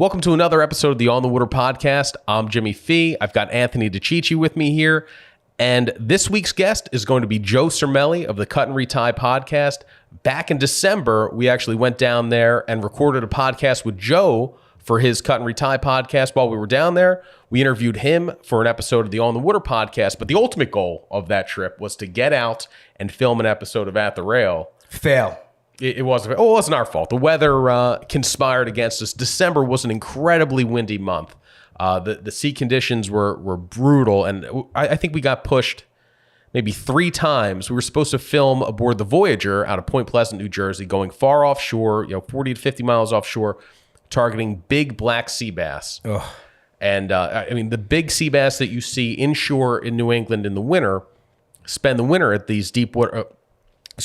Welcome to another episode of the On the Water podcast. I'm Jimmy Fee. I've got Anthony DeCicci with me here. And this week's guest is going to be Joe Cermele of the Cut and Retie podcast. Back in December, we actually went down there and recorded a podcast with Joe for his Cut and Retie podcast. While we were down there, we interviewed him for an episode of the On the Water podcast. But the ultimate goal of that trip was to get out and film an episode of At the Rail. Fail. It wasn't our fault. The weather conspired against us. December was an incredibly windy month. The sea conditions were brutal, and I think we got pushed maybe 3 times. We were supposed to film aboard the Voyager out of Point Pleasant, New Jersey, going far offshore, 40 to 50 miles offshore, targeting big black sea bass. Ugh. And the big sea bass that you see inshore in New England in the winter spend the winter at these deep water.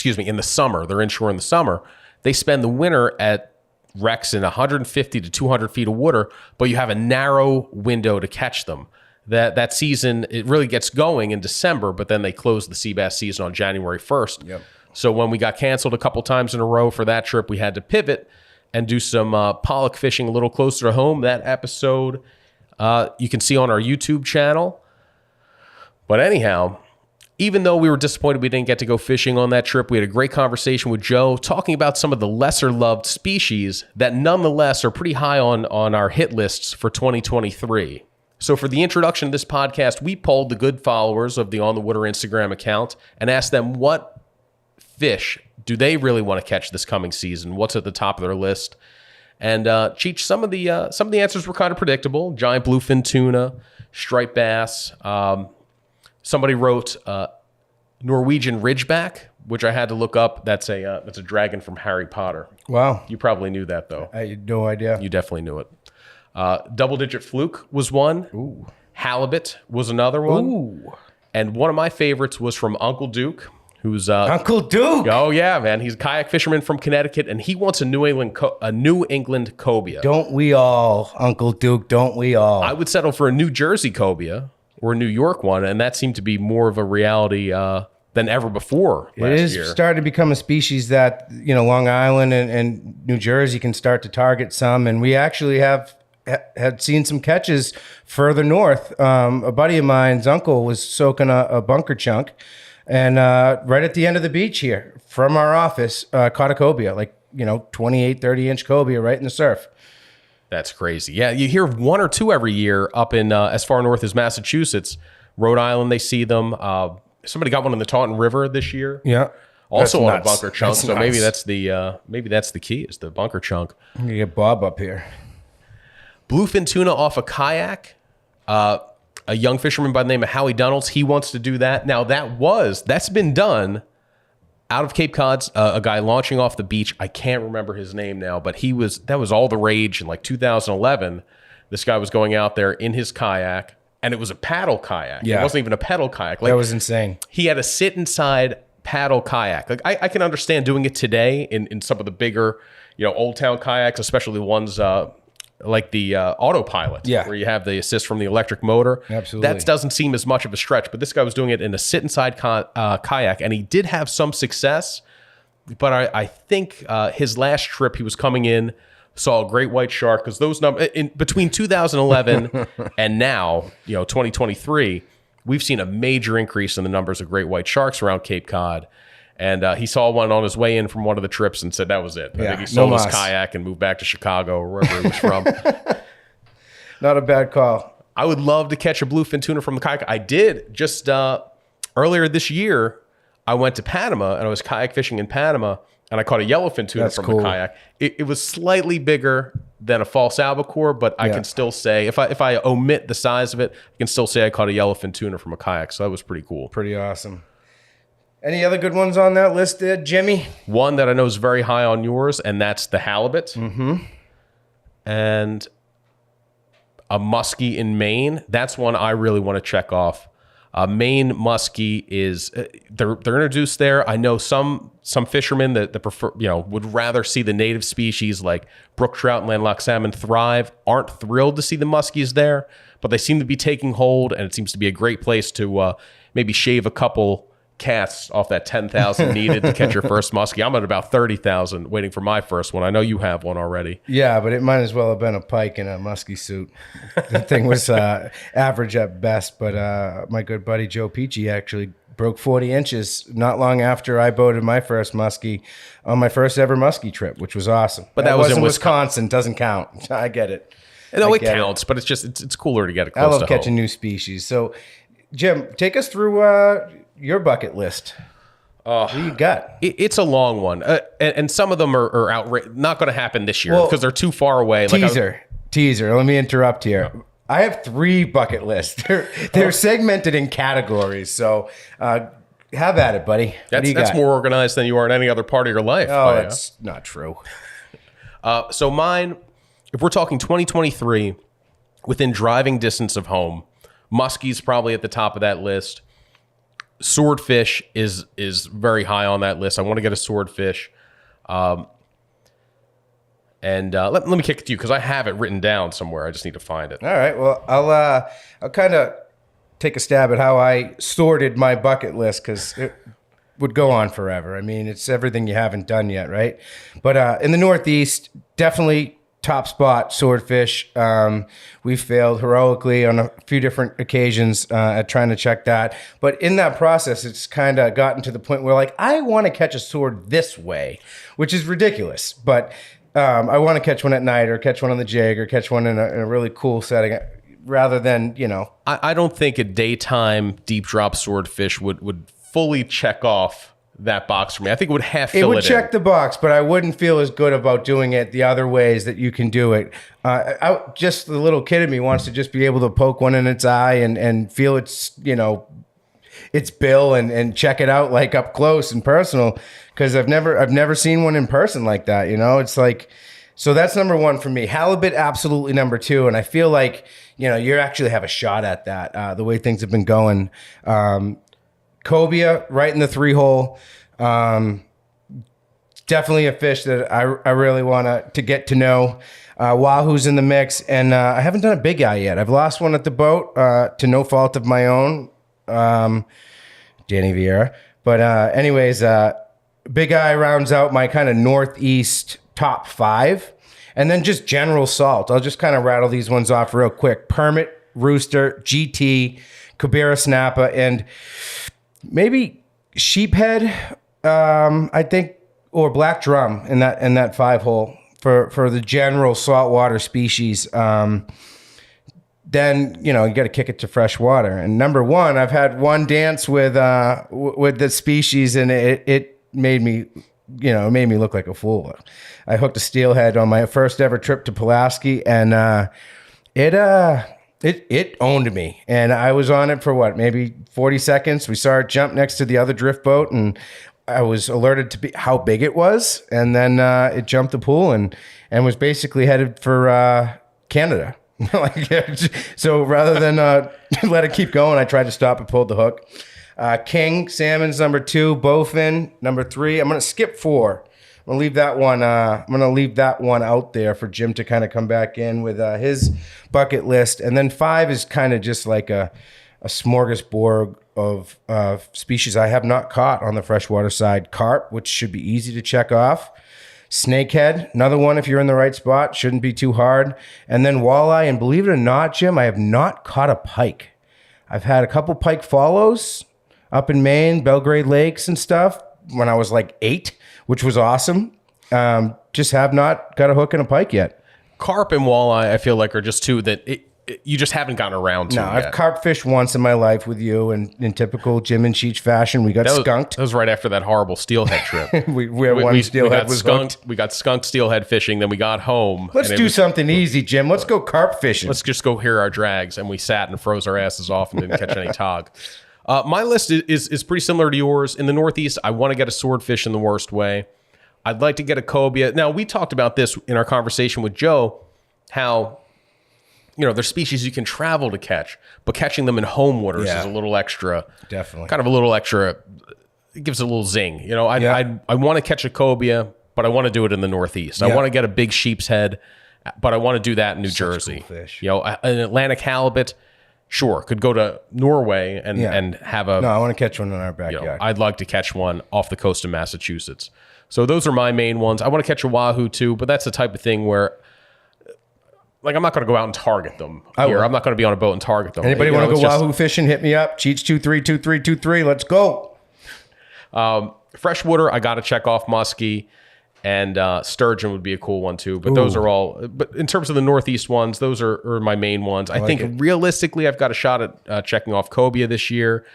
In the summer. They're inshore in the summer. They spend the winter at wrecks in 150 to 200 feet of water, but you have a narrow window to catch them. That season, it really gets going in December, but then they close the sea bass season on January 1st. Yep. So when we got canceled a couple times in a row for that trip, we had to pivot and do some pollock fishing a little closer to home. That episode you can see on our YouTube channel. But anyhow, even though we were disappointed we didn't get to go fishing on that trip, we had a great conversation with Joe talking about some of the lesser-loved species that nonetheless are pretty high on our hit lists for 2023. So for the introduction to this podcast, we polled the good followers of the On the Water Instagram account and asked them what fish do they really want to catch this coming season? What's at the top of their list? And Cheech, some of the answers were kind of predictable. Giant bluefin tuna, striped bass. Somebody wrote Norwegian ridgeback, which I had to look up. That's a dragon from Harry Potter. Wow. You probably knew that, though. I had no idea. You definitely knew it. Double-digit fluke was one. Ooh. Halibut was another one. Ooh. And one of my favorites was from Uncle Duke, who's... Uncle Duke! Oh, yeah, man. He's a kayak fisherman from Connecticut, and he wants a New England cobia. Don't we all, Uncle Duke, don't we all? I would settle for a New Jersey cobia or a New York one, and that seemed to be more of a reality than ever before last year. It is starting to become a species that, Long Island and New Jersey can start to target some, and we actually had seen some catches further north. A buddy of mine's uncle was soaking a bunker chunk, and right at the end of the beach here, from our office, caught a cobia, 28, 30-inch cobia right in the surf. That's crazy. Yeah, you hear 1 or 2 every year up in as far north as Massachusetts. Rhode Island, they see them. Somebody got one in the Taunton River this year. Yeah. Also on a bunker chunk. That's so nuts. maybe that's the key, is the bunker chunk. I'm gonna get Bob up here. Bluefin tuna off a kayak. A young fisherman by the name of Howie Donalds, he wants to do that. Now that's been done out of Cape Cod. A guy launching off the beach. I can't remember his name now, but that was all the rage in 2011. This guy was going out there in his kayak, and it was a paddle kayak. Yeah. It wasn't even a pedal kayak. That was insane. He had a sit inside paddle kayak. I can understand doing it today in some of the bigger, old town kayaks, especially the ones like the autopilot, yeah, where you have the assist from the electric motor. Absolutely. That doesn't seem as much of a stretch, but this guy was doing it in a sit inside kayak, and he did have some success. But I think his last trip, he was coming in, saw a great white shark, because those numbers in between 2011 and now, 2023, we've seen a major increase in the numbers of great white sharks around Cape Cod. And he saw one on his way in from one of the trips and said that was it. I think he sold his kayak and moved back to Chicago or wherever he was from. Not a bad call. I would love to catch a bluefin tuna from the kayak. I did just earlier this year. I went to Panama and I was kayak fishing in Panama, and I caught a yellowfin tuna from the kayak. It was slightly bigger than a false albacore, but I can still say, if I omit the size of it, I can still say I caught a yellowfin tuna from a kayak. So that was pretty cool. Pretty awesome. Any other good ones on that list there, Jimmy? One that I know is very high on yours, and that's the halibut. Mm-hmm. And a muskie in Maine. That's one I really want to check off. Maine muskie is they're introduced there. I know some fishermen that prefer, would rather see the native species like brook trout and landlocked salmon thrive, aren't thrilled to see the muskies there, but they seem to be taking hold, and it seems to be a great place to maybe shave a couple casts off that 10,000 needed to catch your first muskie. I'm at about 30,000 waiting for my first one. I know you have one already. Yeah, but it might as well have been a pike in a muskie suit. The thing was average at best, but my good buddy Joe Peachy actually broke 40 inches not long after I boated my first muskie on my first ever muskie trip, which was awesome. But that was in Wisconsin. Doesn't count. I get it. No, it counts, but it's cooler to get it close to home. I love catching new species. So, Jim, take us through your bucket list. What do you got? It's a long one, and some of them are not going to happen this year because they're too far away. Teaser. Let me interrupt here. Yeah. I have 3 bucket lists. They're segmented in categories. So have at it, buddy. That's more organized than you are in any other part of your life. Oh, that's not true. So mine, if we're talking 2023, within driving distance of home, muskie's probably at the top of that list. Swordfish is very high on that list. I want to get a swordfish. And let me kick it to you because I have it written down somewhere. I just need to find it. All right. Well, I'll kind of take a stab at how I sorted my bucket list because it would go on forever. I mean, it's everything you haven't done yet, right? But in the Northeast, definitely top spot, swordfish. We failed heroically on a few different occasions at trying to check that. But in that process, it's kind of gotten to the point where, like, I want to catch a sword this way, which is ridiculous. But I want to catch one at night or catch one on the jig or catch one in a really cool setting rather than, I don't think a daytime deep drop swordfish would fully check off that box for me. I think it would half fill it in. It would check the box, but I wouldn't feel as good about doing it the other ways that you can do it. Just the little kid in me wants to just be able to poke one in its eye and feel its bill and check it out like up close and personal. Because I've never seen one in person like that. It's like, so that's number 1 for me. Halibut, absolutely number 2. And I feel like, you actually have a shot at that, the way things have been going. Cobia, right in the 3-hole. Definitely a fish that I really want to get to know. Wahoo's in the mix. And I haven't done a big eye yet. I've lost one at the boat to no fault of my own. Danny Vieira. But anyways, big eye rounds out my kind of Northeast top 5. And then just general salt. I'll just kind of rattle these ones off real quick. Permit, Rooster, GT, Cabera Snapper, and maybe Sheephead, I think, or Black Drum in that 5-hole for the general saltwater species. Then, you got to kick it to fresh water. And number 1, I've had one dance with the species, and it made me, it made me look like a fool. I hooked a steelhead on my first ever trip to Pulaski, and it owned me. And I was on it for maybe 40 seconds. We saw it jump next to the other drift boat, and I was alerted to how big it was. And then it jumped the pool and was basically headed for Canada. So rather than let it keep going, I tried to stop and pulled the hook. King salmon's number 2, bowfin number 3. I'm gonna skip 4. I'm gonna leave that one. I'm gonna leave that one out there for Jim to kind of come back in with his bucket list, and then 5 is kind of just like a smorgasbord of species I have not caught on the freshwater side. Carp, which should be easy to check off. Snakehead, another one if you're in the right spot, shouldn't be too hard. And then walleye, and believe it or not, Jim, I have not caught a pike. I've had a couple pike follows up in Maine, Belgrade Lakes and stuff when I was like 8, which was awesome. Just have not got a hook and a pike yet. Carp and walleye, I feel like, are just two that you just haven't gotten around to. No, I've carp fished once in my life with you, and in typical Jim and Cheech fashion, we got skunked. That was right after that horrible steelhead trip. we steelhead was skunked. Hooked. We got skunked steelhead fishing. Then we got home. Let's do something easy, Jim. Let's go carp fishing. Let's just go hear our drags, and we sat and froze our asses off and didn't catch any tog. My list is pretty similar to yours. In the Northeast, I want to get a swordfish in the worst way. I'd like to get a cobia. Now, we talked about this in our conversation with Joe, how there's species you can travel to catch, but catching them in home waters is a little extra. Definitely. Kind of a little extra. It gives it a little zing. I want to catch a cobia, but I want to do it in the Northeast. I want to get a big sheep's head, but I want to do that in New Jersey. Cool fish. An Atlantic halibut. sure, could go to Norway and have a. No, I want to catch one in our You know, backyard. I'd like to catch one off the coast of Massachusetts. So those are my main ones. I want to catch a wahoo too, but that's the type of thing where, like, I'm not going to go out and target them here. I'm not going to be on a boat and target them. Anybody want to go wahoo fishing? Hit me up. Cheats 232323. Let's go. Freshwater, I got to check off muskie, and sturgeon would be a cool one too. But those are all. But in terms of the Northeast ones, those are my main ones. I think realistically, I've got a shot at checking off cobia this year.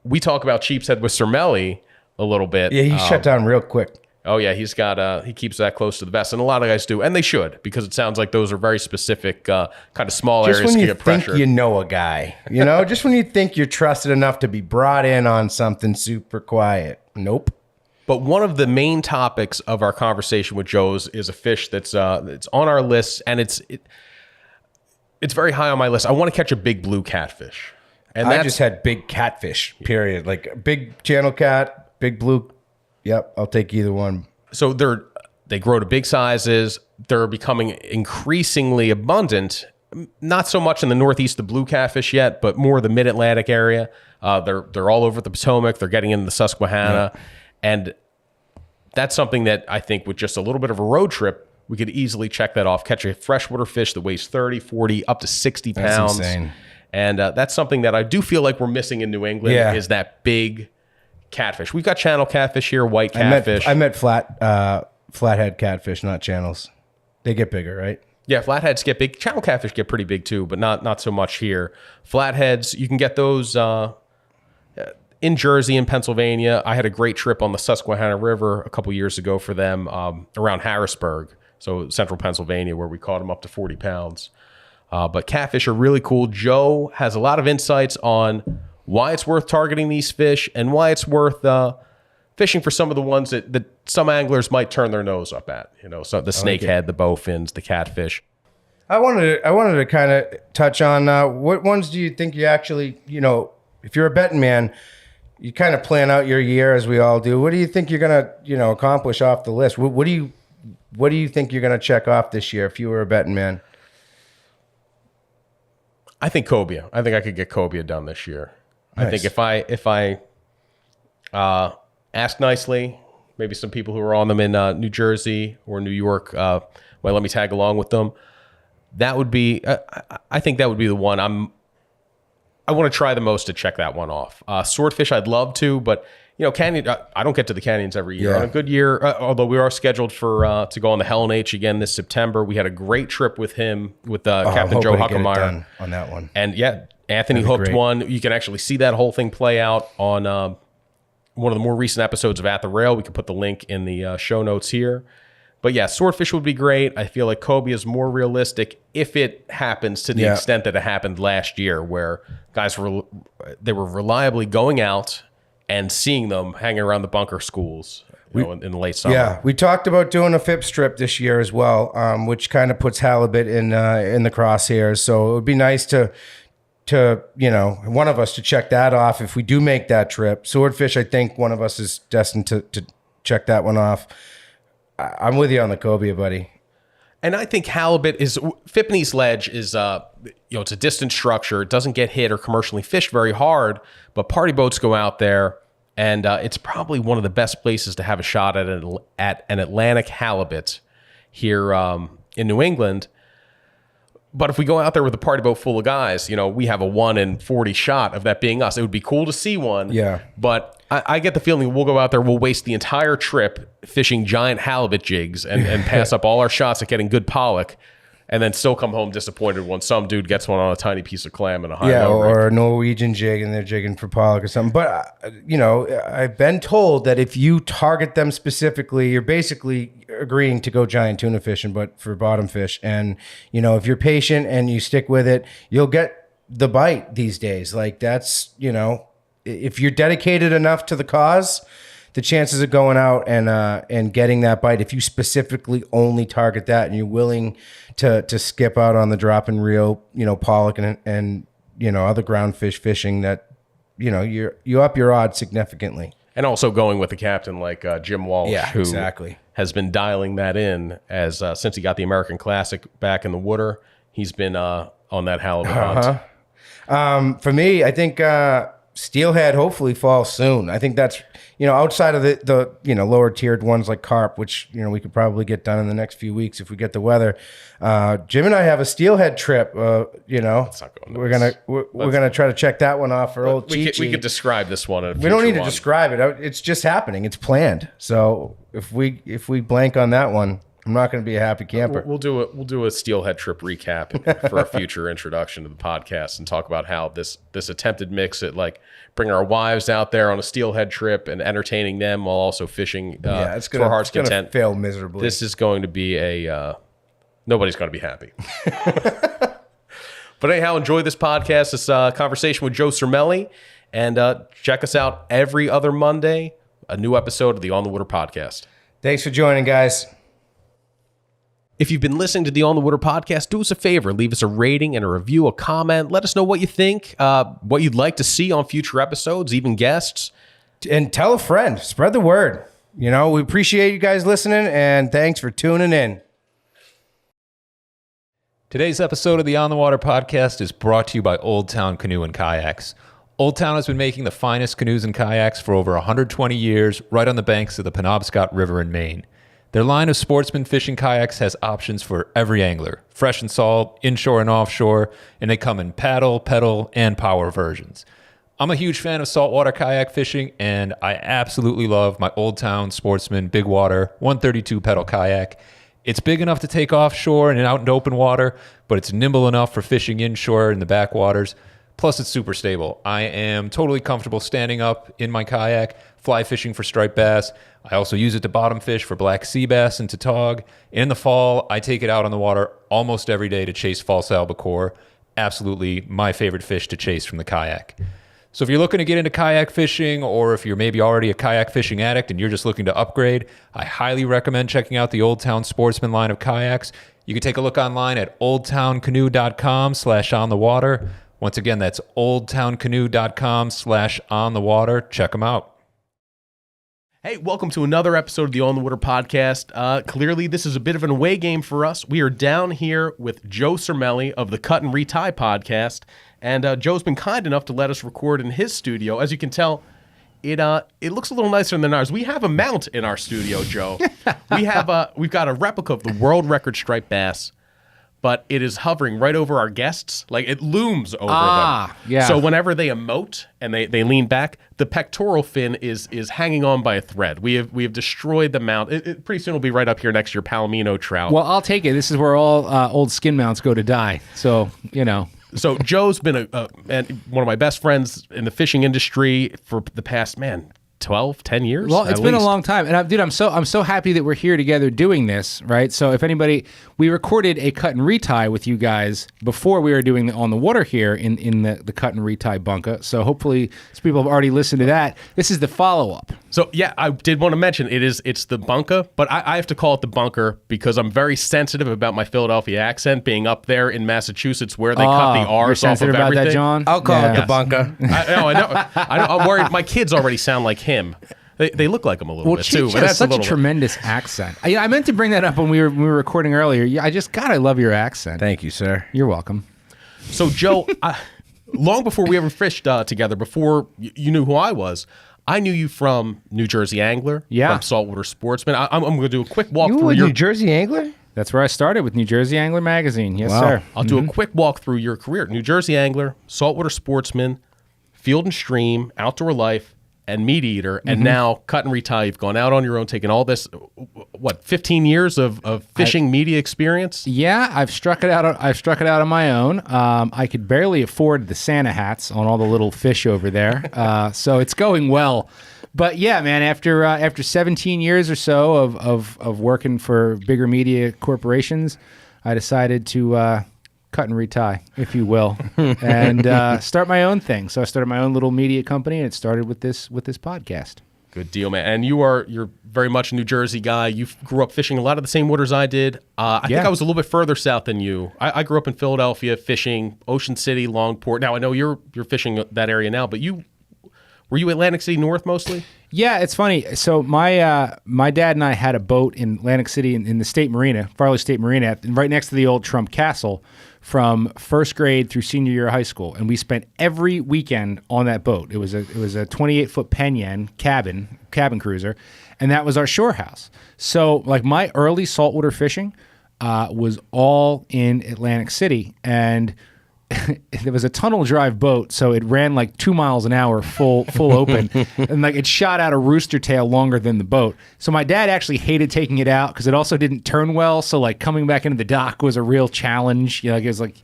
We talk about Sheepshead with Cermele a little bit. Yeah, he shut down real quick. Oh yeah, he's got he keeps that close to the vest, and a lot of guys do, and they should, because it sounds like those are very specific, kind of small Just areas when to you get think pressure. you know a guy, you know, just when you think you're trusted enough to be brought in on something super quiet. Nope. But one of the main topics of our conversation with Joe's is a fish that's it's on our list, and it's very high on my list. I want to catch a big blue catfish, and I just had big catfish. Period. Like big channel cat, big blue. Yep, I'll take either one. So they grow to big sizes. They're becoming increasingly abundant. Not so much in the Northeast, the blue catfish yet, but more the Mid-Atlantic area. They're all over the Potomac. They're getting into the Susquehanna, and that's something that I think with just a little bit of a road trip, we could easily check that off. Catch a freshwater fish that weighs 30, 40, up to 60 pounds. That's insane. And that's something that I do feel like we're missing in New England is that big catfish. We've got channel catfish here, white catfish. I met flathead catfish, not channels. They get bigger, right? Yeah, flatheads get big. Channel catfish get pretty big too, but not so much here. Flatheads, you can get those in Jersey and Pennsylvania. I had a great trip on the Susquehanna River a couple years ago for them around Harrisburg, so central Pennsylvania, where we caught them up to 40 pounds. But catfish are really cool. Joe has a lot of insights on why it's worth targeting these fish and why it's worth fishing for some of the ones that some anglers might turn their nose up at. You know, so the snakehead, the bowfins, the catfish. I wanted to kind of touch on what ones do you think you actually, you know, if you're a betting man, you kind of plan out your year as we all do. What do you think you're gonna, you know, accomplish off the list? What do you think you're gonna check off this year if you were a betting man? I think cobia. I think I could get cobia done this year. Nice. I think if I ask nicely, maybe some people who are on them in New Jersey or New York might let me tag along with them. That would be. I think that would be the one. I want to try the most to check that one off. Swordfish, I'd love to, but you know, canyon. I don't get to the canyons every year. Yeah. On a good year, although we are scheduled for to go on the Helen H again this September. We had a great trip with him with Captain Joe Huckemeyer on that one. and yeah, Anthony hooked one. You can actually see that whole thing play out on one of the more recent episodes of At the Rail. We can put the link in the show notes here. But yeah, swordfish would be great. I feel like cobia is more realistic if it happens to the extent that it happened last year, where guys were reliably going out and seeing them hanging around the bunker schools in the late summer. Yeah, we talked about doing a FIP strip this year as well, which kind of puts halibut in the crosshairs. So it would be nice to you know, one of us to check that off if we do make that trip. Swordfish, I think one of us is destined to check that one off. I'm with you on the cobia, buddy. And I think halibut is Fippney's ledge is it's a distant structure. It doesn't get hit or commercially fished very hard, but party boats go out there, and it's probably one of the best places to have a shot at an Atlantic halibut here in New England. But if we go out there with a party boat full of guys, you know, we have a 1 in 40 shot of that being us. It would be cool to see one. Yeah. But I get the feeling we'll go out there, we'll waste the entire trip fishing giant halibut jigs and pass up all our shots at getting good pollock, and then still come home disappointed when some dude gets one on a tiny piece of clam and a high-low rig. Or a Norwegian jig and they're jigging for pollock or something. But, you know, I've been told that if you target them specifically, you're basically agreeing to go giant tuna fishing, but for bottom fish. And, you know, if you're patient and you stick with it, you'll get the bite these days. Like that's, you know, if you're dedicated enough to the cause, the chances of going out and getting that bite, if you specifically only target that and you're willing to skip out on the drop and reel, you know, pollock and you know, other ground fish fishing, that, you know, you up your odds significantly. And also going with a captain like Jim Walsh, who exactly has been dialing that in as since he got the American Classic back in the water. He's been on that halibut hunt. For me, I think steelhead hopefully falls soon. I think that's, outside of the lower tiered ones like carp, which, we could probably get done in the next few weeks if we get the weather. Jim and I have a steelhead trip, It's not going we're gonna try to check that one off for old Chi-Chi. We could describe this one. We don't need to describe it. It's just happening. It's planned. So if we blank on that one, I'm not going to be a happy camper. We'll do a steelhead trip recap for a future introduction to the podcast and talk about how this attempted mix at bring our wives out there on a steelhead trip and entertaining them while also fishing it's for our heart's content. Fail miserably. This is going to be nobody's going to be happy. But anyhow, enjoy this podcast, this conversation with Joe Cermele, and check us out every other Monday, a new episode of the On the Water podcast. Thanks for joining, guys. If you've been listening to the On the Water podcast, do us a favor. Leave us a rating and a review, a comment. Let us know what you think, what you'd like to see on future episodes, even guests. And tell a friend. Spread the word. We appreciate you guys listening, and thanks for tuning in. Today's episode of the On the Water podcast is brought to you by Old Town Canoe and Kayaks. Old Town has been making the finest canoes and kayaks for over 120 years, right on the banks of the Penobscot River in Maine. Their line of sportsman fishing kayaks has options for every angler, fresh and salt, inshore and offshore, and they come in paddle, pedal, and power versions. I'm a huge fan of saltwater kayak fishing, and I absolutely love my Old Town Sportsman Big Water 132 pedal kayak. It's big enough to take offshore and out into open water, but it's nimble enough for fishing inshore in the backwaters. Plus, it's super stable. I am totally comfortable standing up in my kayak, fly fishing for striped bass. I also use it to bottom fish for black sea bass and tautog. In the fall, I take it out on the water almost every day to chase false albacore. Absolutely my favorite fish to chase from the kayak. So if you're looking to get into kayak fishing, or if you're maybe already a kayak fishing addict and you're just looking to upgrade, I highly recommend checking out the Old Town Sportsman line of kayaks. You can take a look online at oldtowncanoe.com/onthewater. Once again, that's oldtowncanoe.com/onthewater. Check them out. Hey, welcome to another episode of the On the Water podcast. Clearly, this is a bit of an away game for us. We are down here with Joe Cermele of the Cut and Retie podcast, and Joe's been kind enough to let us record in his studio. As you can tell, it looks a little nicer than ours. We have a mount in our studio, Joe. We've got a replica of the world record striped bass, but it is hovering right over our guests. Like, it looms over them. Yeah. So whenever they emote and they lean back, the pectoral fin is hanging on by a thread. We have destroyed the mount. It pretty soon will be right up here next to your Palomino trout. Well, I'll take it. This is where all old skin mounts go to die. So, So Joe's been one of my best friends in the fishing industry for the past, 10 years. Well, it's been a long time, and I'm so happy that we're here together doing this, right? So if anybody, we recorded a cut and retie with you guys before we were doing the On the Water here in the cut and retie bunker. So hopefully, some people have already listened to that. This is the follow up. So yeah, I did want to mention it's the bunker, but I have to call it the bunker because I'm very sensitive about my Philadelphia accent being up there in Massachusetts where they cut the R's off of everything. That, John? I'll call it the bunker. I know. I'm worried. My kids already sound like him. They look like him a little bit too. But that's such a tremendous accent. I meant to bring that up when we were recording earlier. I love your accent. Thank you, sir. You're welcome. So Joe, long before we ever fished together, before you knew who I was, I knew you from New Jersey Angler, from Saltwater Sportsman. I'm going to do a quick walk through your New Jersey Angler. That's where I started with New Jersey Angler magazine. Yes, sir. I'll do a quick walk through your career: New Jersey Angler, Saltwater Sportsman, Field and Stream, Outdoor Life, and Meat Eater, and now Cut and Retie. You've gone out on your own, taken all this, 15 years of fishing media experience? Yeah, I've struck it out on my own. I could barely afford the Santa hats on all the little fish over there, so it's going well. But yeah, man, after 17 years or so of working for bigger media corporations, I decided to cut and retie, if you will, and start my own thing. So I started my own little media company, and it started with this podcast. Good deal, man. And you're very much a New Jersey guy. You grew up fishing a lot of the same waters I did. I think I was a little bit further south than you. I grew up in Philadelphia, fishing Ocean City, Longport. Now I know you're fishing that area now, but were you Atlantic City North mostly? Yeah, it's funny. So my dad and I had a boat in Atlantic City in the State Marina, Farley State Marina, right next to the old Trump Castle, from first grade through senior year of high school, and we spent every weekend on that boat. It was a 28-foot Penyan cabin cruiser, and that was our shore house. So like my early saltwater fishing was all in Atlantic City, and there was a tunnel drive boat, so it ran like 2 miles an hour full open, and like it shot out a rooster tail longer than the boat. So my dad actually hated taking it out because it also didn't turn well. So like coming back into the dock was a real challenge. You know, like it was like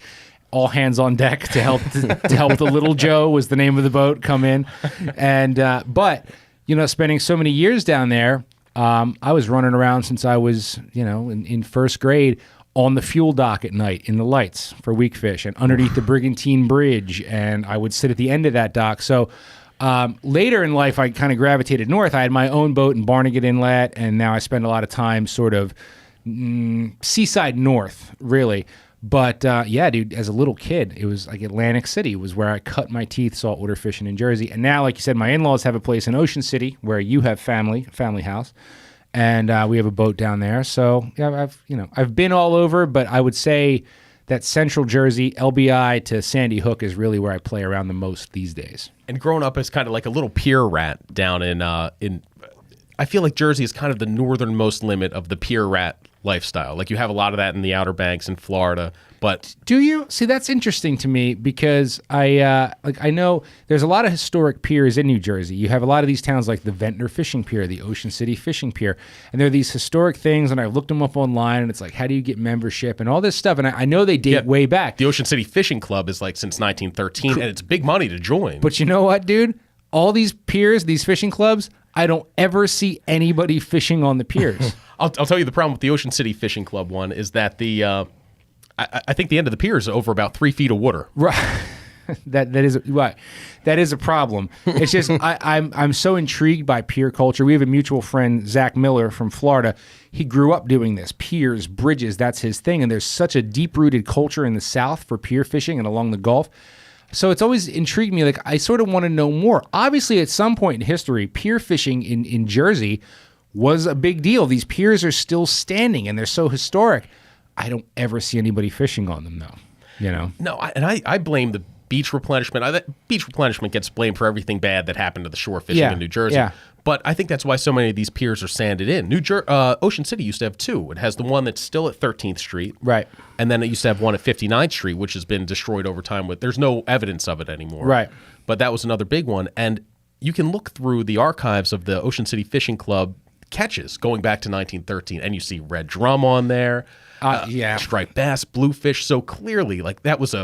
all hands on deck to help the little Joe was the name of the boat come in, and but you know, spending so many years down there, I was running around since I was in first grade, on the fuel dock at night in the lights for weak fish and underneath the Brigantine Bridge, and I would sit at the end of that dock. So later in life, I kind of gravitated north. I had my own boat in Barnegat Inlet, and now I spend a lot of time sort of seaside north, really. But yeah, dude, as a little kid, it was like Atlantic City was where I cut my teeth saltwater fishing in Jersey. And now, like you said, my in-laws have a place in Ocean City where you have family house. And we have a boat down there. So yeah, I've been all over, but I would say that Central Jersey, LBI to Sandy Hook, is really where I play around the most these days. And growing up as kind of like a little pier rat down in I feel like Jersey is kind of the northernmost limit of the pier rat lifestyle. Like you have a lot of that in the Outer Banks in Florida, but do you see? That's interesting to me because I know there's a lot of historic piers in New Jersey. You have a lot of these towns like the Ventnor Fishing Pier, the Ocean City Fishing Pier, and there are these historic things. And I've looked them up online, and it's like, how do you get membership and all this stuff? And I know they date way back. The Ocean City Fishing Club is like since 1913, and it's big money to join. But you know what, dude? All these piers, these fishing clubs, I don't ever see anybody fishing on the piers. I'll tell you the problem with the Ocean City Fishing Club one is that I think the end of the pier is over about 3 feet of water. Right. That is a problem. It's just I'm so intrigued by pier culture. We have a mutual friend, Zach Miller from Florida. He grew up doing this, piers, bridges. That's his thing. And there's such a deep-rooted culture in the South for pier fishing and along the Gulf. So it's always intrigued me. Like I sort of want to know more. Obviously, at some point in history, pier fishing in Jersey was a big deal. These piers are still standing, and they're so historic. I don't ever see anybody fishing on them, though. You know? No, I blame the beach replenishment. Beach replenishment gets blamed for everything bad that happened to the shore fishing in New Jersey. Yeah. But I think that's why so many of these piers are sanded in. Ocean City used to have two. It has the one that's still at 13th Street. Right. And then it used to have one at 59th Street, which has been destroyed over time. There's no evidence of it anymore. Right. But that was another big one. And you can look through the archives of the Ocean City Fishing Club catches going back to 1913, and you see red drum on there, striped bass, bluefish. So clearly, like that was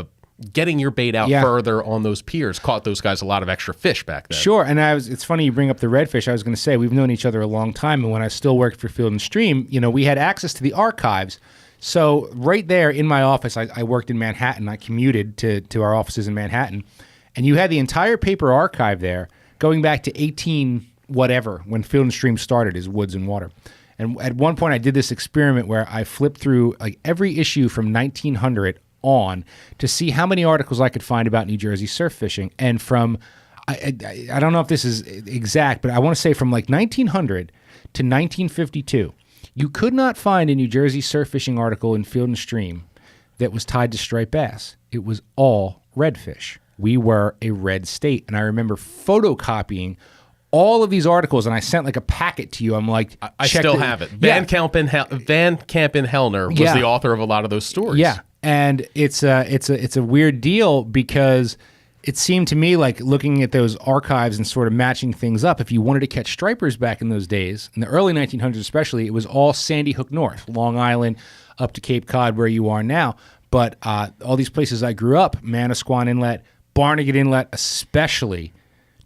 getting your bait out further on those piers caught those guys a lot of extra fish back then. Sure, and it's funny you bring up the redfish. I was going to say we've known each other a long time, and when I still worked for Field and Stream, we had access to the archives. So right there in my office, I worked in Manhattan. I commuted to our offices in Manhattan, and you had the entire paper archive there going back to 18 whatever when Field and Stream started as Woods and Water. And at one point, I did this experiment where I flipped through like every issue from 1900 on to see how many articles I could find about New Jersey surf fishing. And from, I don't know if this is exact, but I want to say from like 1900 to 1952, you could not find a New Jersey surf fishing article in Field and Stream that was tied to striped bass. It was all redfish. We were a red state. And I remember photocopying all of these articles, and I sent like a packet to you. I'm like, I still have it. Van Kampen Hellner was the author of a lot of those stories. Yeah. And it's a weird deal because it seemed to me like looking at those archives and sort of matching things up. If you wanted to catch stripers back in those days, in the early 1900s especially, it was all Sandy Hook North, Long Island, up to Cape Cod where you are now. But all these places I grew up, Manasquan Inlet, Barnegat Inlet especially,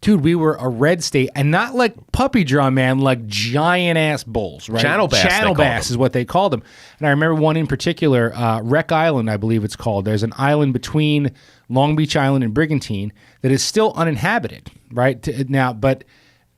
dude, we were a red state, and not like puppy drum, man, like giant-ass bulls, right? Channel bass. Channel bass is what they called them. And I remember one in particular, Wreck Island, I believe it's called. There's an island between Long Beach Island and Brigantine that is still uninhabited, right? Now, but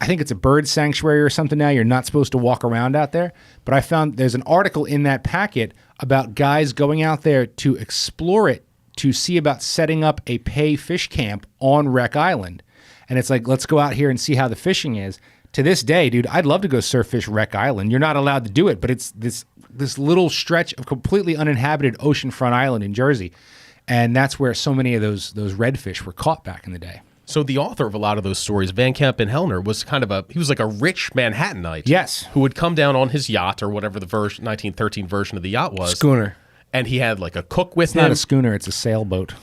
I think it's a bird sanctuary or something now. You're not supposed to walk around out there. But I found there's an article in that packet about guys going out there to explore it, to see about setting up a pay fish camp on Wreck Island. And it's like, let's go out here and see how the fishing is. to this day, dude, I'd love to go surf fish Wreck Island. You're not allowed to do it, but it's this little stretch of completely uninhabited oceanfront island in Jersey. And that's where so many of those redfish were caught back in the day. So the author of a lot of those stories, Van Kemp and Hellner, was he was like a rich Manhattanite. Yes. Who would come down on his yacht or whatever the 1913 version of the yacht was. Schooner. And he had like a cook with It's him. not a schooner, it's a sailboat.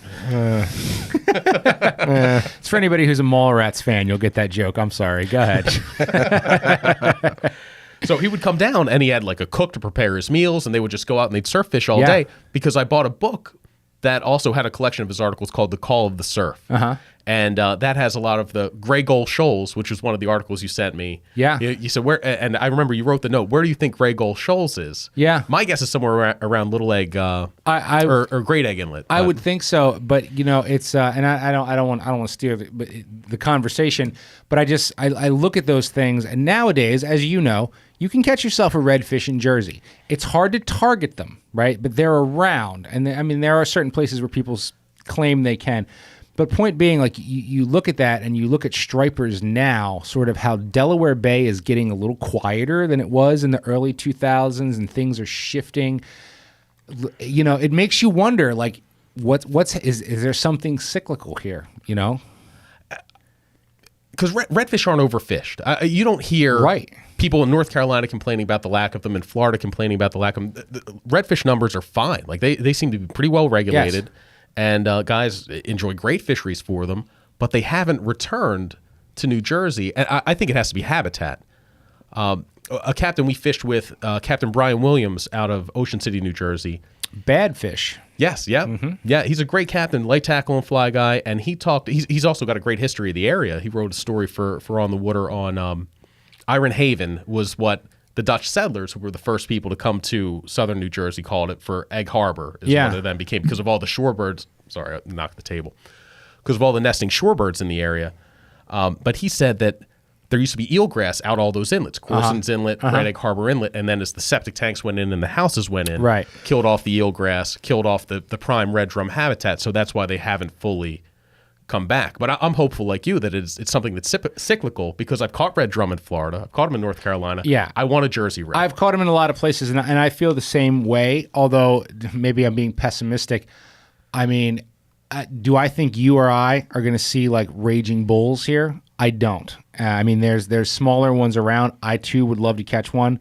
It's for anybody who's a Mallrats fan. You'll get that joke. I'm sorry. Go ahead. So he would come down and he had like a cook to prepare his meals, and they would just go out and they'd surf fish all Yeah. day, because I bought a book that also had a collection of his articles called The Call of the Surf. Uh-huh. And that has a lot of the gray gull shoals, which was one of the articles you sent me. Yeah. You said, where, and I remember you wrote the note, where do you think gray gull shoals is? Yeah. My guess is somewhere around Little Egg or Great Egg Inlet. I would think so, but it's and I don't want to steer the conversation, but I look at those things, and nowadays, as you know, you can catch yourself a redfish in Jersey. It's hard to target them, right? But they're around, and there are certain places where people claim they can. But point being, like you look at that and you look at stripers now, sort of how Delaware Bay is getting a little quieter than it was in the early 2000s, and things are shifting. It makes you wonder, like, is there something cyclical here? Because redfish aren't overfished. You don't hear people in North Carolina complaining about the lack of them, in Florida complaining about the lack of them. The redfish numbers are fine. Like they seem to be pretty well regulated. Yes. And guys enjoy great fisheries for them, but they haven't returned to New Jersey. And I think it has to be habitat. A captain we fished with, Captain Brian Williams out of Ocean City, New Jersey. Bad fish. Yes, yeah. Mm-hmm. Yeah, he's a great captain, light tackle and fly guy. And he's also got a great history of the area. He wrote a story for On the Water on Iron Haven, was what the Dutch settlers, who were the first people to come to southern New Jersey, called it, for Egg Harbor, is what it then became, because of all the shorebirds. Sorry, I knocked the table. Because of all the nesting shorebirds in the area. But he said that there used to be eelgrass out all those inlets, Corson's Inlet, Red Egg Harbor Inlet, and then as the septic tanks went in and the houses went in, killed off the eelgrass, killed off the prime red drum habitat. So that's why they haven't fully come back. But I'm hopeful, like you, that it's something that's cyclical, because I've caught red drum in Florida. I've caught them in North Carolina. Yeah. I want a Jersey red. I've caught them in a lot of places, and I feel the same way, although maybe I'm being pessimistic. I mean, do I think you or I are going to see like raging bulls here? I don't. There's smaller ones around. I too would love to catch one.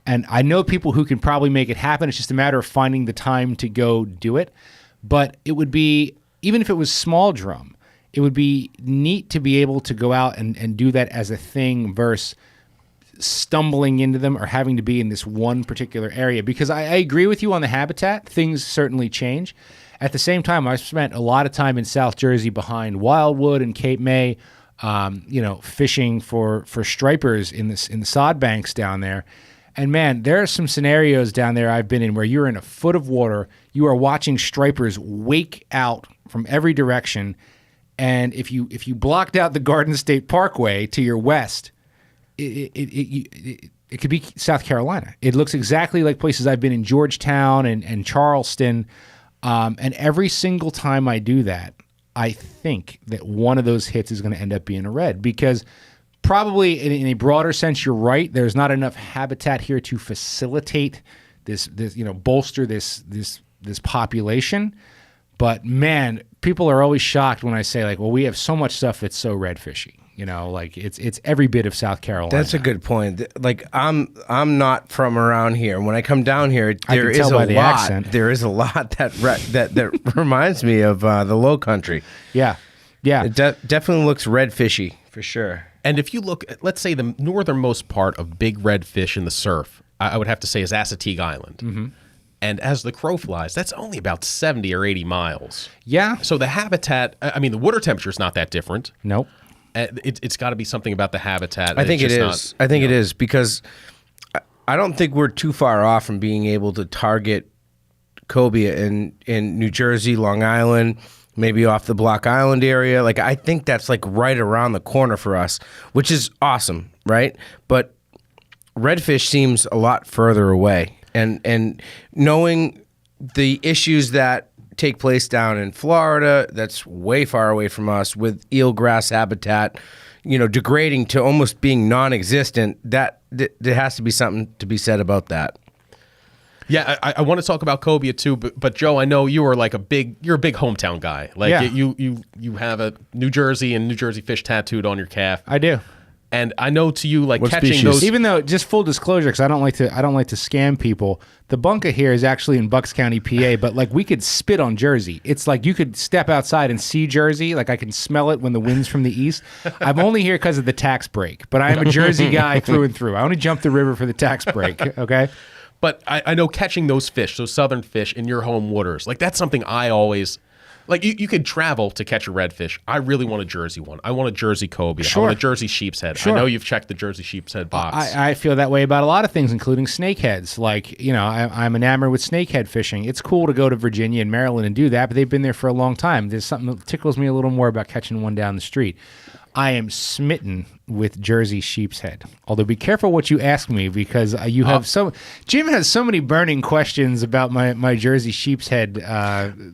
And I know people who can probably make it happen. It's just a matter of finding the time to go do it. But it would be, even if it was small drum, it would be neat to be able to go out and do that as a thing versus stumbling into them or having to be in this one particular area. Because I agree with you on the habitat. Things certainly change. At the same time, I've spent a lot of time in South Jersey behind Wildwood and Cape May, fishing for stripers in the sod banks down there. And man, there are some scenarios down there I've been in where you're in a foot of water, you are watching stripers wake out from every direction. And if you blocked out the Garden State Parkway to your west, it could be South Carolina. It looks exactly like places I've been in, Georgetown and Charleston. And every single time I do that, I think that one of those hits is going to end up being a red, because probably in a broader sense, you're right. There's not enough habitat here to facilitate this bolster this population. But man, people are always shocked when I say, like, well, we have so much stuff that's so red fishy. Like it's every bit of South Carolina. That's a good point. Like I'm not from around here. When I come down here, there is a lot. Accent. There is a lot that reminds me of the Low Country. Yeah. It definitely looks red fishy for sure. And if you look at, let's say, the northernmost part of big red fish in the surf, I would have to say is Assateague Island. Mm-hmm. And as the crow flies, that's only about 70 or 80 miles. Yeah. So the habitat, the water temperature is not that different. Nope. It's got to be something about the habitat. I think it is. I think it is, because I don't think we're too far off from being able to target cobia in New Jersey, Long Island, maybe off the Block Island area. Like, I think that's like right around the corner for us, which is awesome, right? But redfish seems a lot further away. And knowing the issues that take place down in Florida, that's way far away from us, with eelgrass habitat, degrading to almost being non-existent, there has to be something to be said about that. Yeah, I want to talk about cobia too, but Joe, I know you are like you're a big hometown guy. Like Yeah. you have a New Jersey and New Jersey fish tattooed on your calf. I do. And I know to you, like What catching species? those. Even though, just full disclosure, because I don't like to scam people. The bunker here is actually in Bucks County, PA, but like we could spit on Jersey. It's like you could step outside and see Jersey. Like I can smell it when the wind's from the east. I'm only here because of the tax break, but I am a Jersey guy through and through. I only jumped the river for the tax break. Okay. But I know catching those fish, those southern fish in your home waters, like that's something I always. Like you could travel to catch a redfish. I really want a Jersey one. I want a Jersey cobia. Sure. I want a Jersey sheep's head. Sure. I know you've checked the Jersey sheep's head box. I feel that way about a lot of things, including snakeheads. Like, I'm enamored with snakehead fishing. It's cool to go to Virginia and Maryland and do that, but they've been there for a long time. There's something that tickles me a little more about catching one down the street. I am smitten with Jersey sheep's head. Although be careful what you ask me, because you have Jim has so many burning questions about my Jersey sheep's head.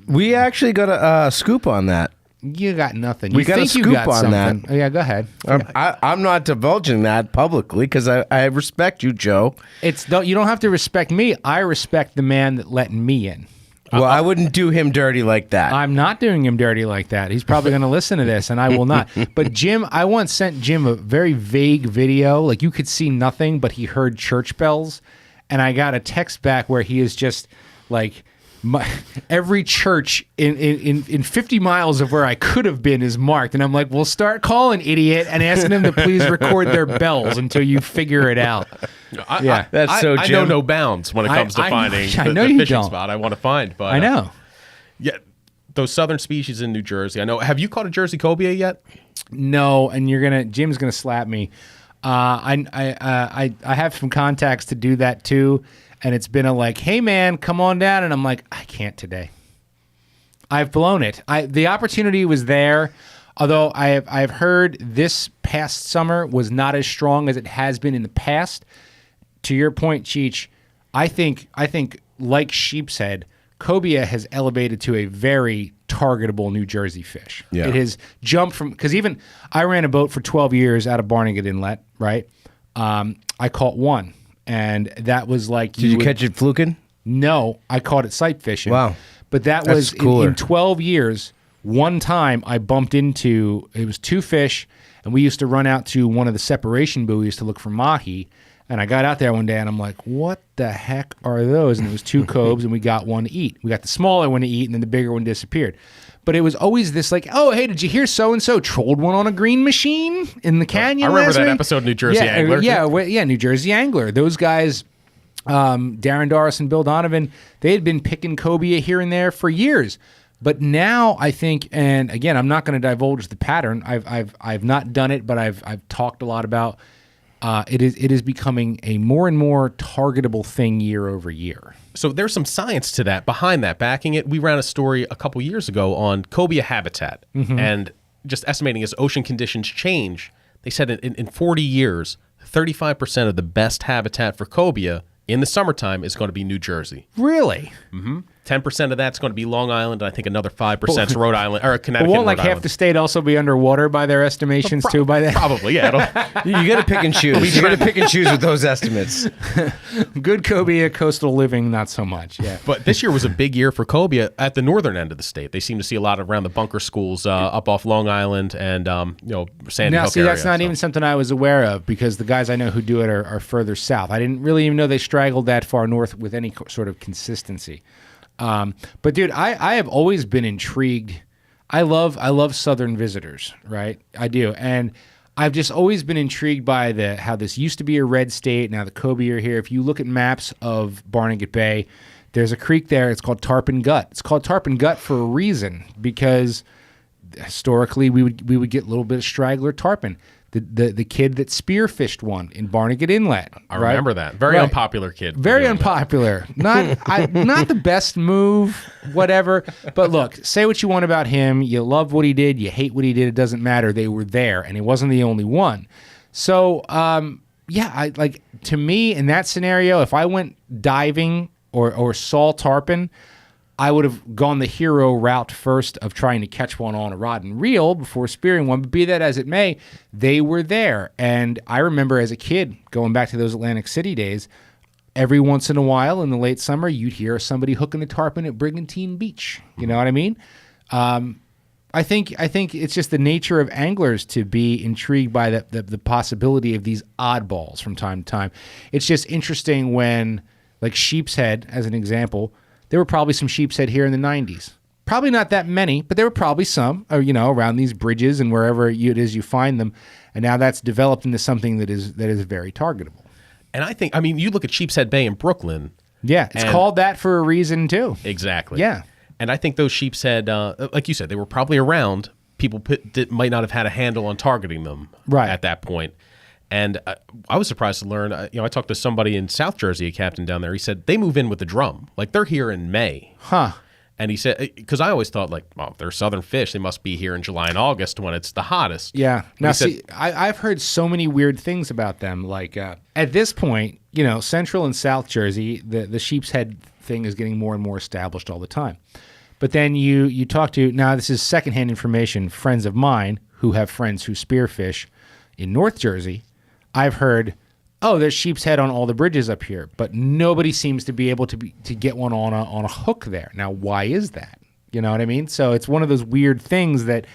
We actually got a scoop on that. You got nothing. We You got a think you scoop got on something. that. Oh, yeah, go ahead. I'm not divulging that publicly because I respect you, Joe. You don't have to respect me. I respect the man that let me in. Well, I wouldn't do him dirty like that. I'm not doing him dirty like that. He's probably going to listen to this, and I will not. But Jim, I once sent Jim a very vague video. Like you could see nothing, but he heard church bells. And I got a text back where he is just like, every church in 50 miles of where I could have been is marked. And I'm like, well, start calling, idiot, and asking them to please record their bells until you figure it out. Yeah. That's so I Jim. know no bounds when it comes to finding I know the you fishing don't. spot I want to find. But I know. yeah, those southern species in New Jersey. I know. Have you caught a Jersey cobia yet? No, and Jim's gonna slap me. I have some contacts to do that too, and it's been hey man, come on down, and I'm like, I can't today. I've blown it. The opportunity was there, although I've heard this past summer was not as strong as it has been in the past. To your point, Cheech, I think like sheep's head, cobia has elevated to a very targetable New Jersey fish. Yeah. It has jumped from, because even I ran a boat for 12 years out of Barnegat Inlet, right? I caught one, and that was like... Did you catch it fluking? No, I caught it sight fishing. Wow. But that That's was cooler. in 12 years. One time I bumped into, it was two fish, and we used to run out to one of the separation buoys to look for mahi. And I got out there one day, and I'm like, what the heck are those? And it was two cobes, and we got one to eat. We got the smaller one to eat, and then the bigger one disappeared. But it was always this oh, hey, did you hear so-and-so trolled one on a green machine in the canyon I remember last that week? episode, New Jersey Yeah, Angler. yeah, New Jersey Angler. Those guys, Darren Doris and Bill Donovan, they had been picking cobia here and there for years. But now I think, and again, I'm not going to divulge the pattern. I've not done it, but I've talked a lot about. It is becoming a more and more targetable thing year over year. So there's some science to that, behind that, backing it. We ran a story a couple years ago on cobia habitat, and just estimating as ocean conditions change, they said in 40 years, 35% of the best habitat for cobia in the summertime is going to be New Jersey. Really? 10% of that's going to be Long Island, and I think another 5% is Rhode Island, or Connecticut. But won't and like Rhode half Island. the state also be underwater by their estimations too? By then, Probably, yeah. You got to pick and choose. You got to pick and choose with those estimates. good cobia, coastal living, not so much. Yeah. But this year was a big year for cobia at the northern end of the state. They seem to see a lot around the bunker schools up off Long Island and Sandy Now, Hook see, area. that's not even something I was aware of, because the guys I know who do it are further south. I didn't really even know they straggled that far north with any sort of consistency. But dude, I have always been intrigued. I love southern visitors, right? I do. And I've just always been intrigued by how this used to be a red state. Now the cobia are here. If you look at maps of Barnegat Bay, there's a creek there. It's called Tarpon Gut. It's called Tarpon Gut for a reason, because historically we would get a little bit of straggler tarpon. The kid that spearfished one in Barnegat Inlet. I remember that. Very unpopular kid. Very unpopular. Not the best move, whatever. But look, say what you want about him. You love what he did. You hate what he did. It doesn't matter. They were there, and he wasn't the only one. So, to me, in that scenario, if I went diving or saw tarpon, I would have gone the hero route first of trying to catch one on a rod and reel before spearing one. But be that as it may, they were there. And I remember as a kid, going back to those Atlantic City days, every once in a while in the late summer, you'd hear somebody hooking a tarpon at Brigantine Beach. You know what I mean? I think it's just the nature of anglers to be intrigued by the possibility of these oddballs from time to time. It's just interesting when, like sheep's head, as an example, there were probably some sheep's head here in the 90s. Probably not that many, but there were probably some, around these bridges and wherever it is you find them. And now that's developed into something that is very targetable. And you look at Sheepshead Bay in Brooklyn. Yeah, it's called that for a reason too. Exactly. Yeah. And I think those sheepshead, like you said, they were probably around. People might not have had a handle on targeting them at that point. And I was surprised to learn, I talked to somebody in South Jersey, a captain down there. He said they move in with the drum. Like they're here in May. Huh. And he said, because I always thought if they're southern fish, they must be here in July and August when it's the hottest. Yeah. Now, I've heard so many weird things about them. Like at this point, Central and South Jersey, the sheep's head thing is getting more and more established all the time. But then you talk to, now this is secondhand information, friends of mine who have friends who spearfish in North Jersey. I've heard, there's sheep's head on all the bridges up here, but nobody seems to be able to get one on a hook there. Now, why is that? You know what I mean? So it's one of those weird things that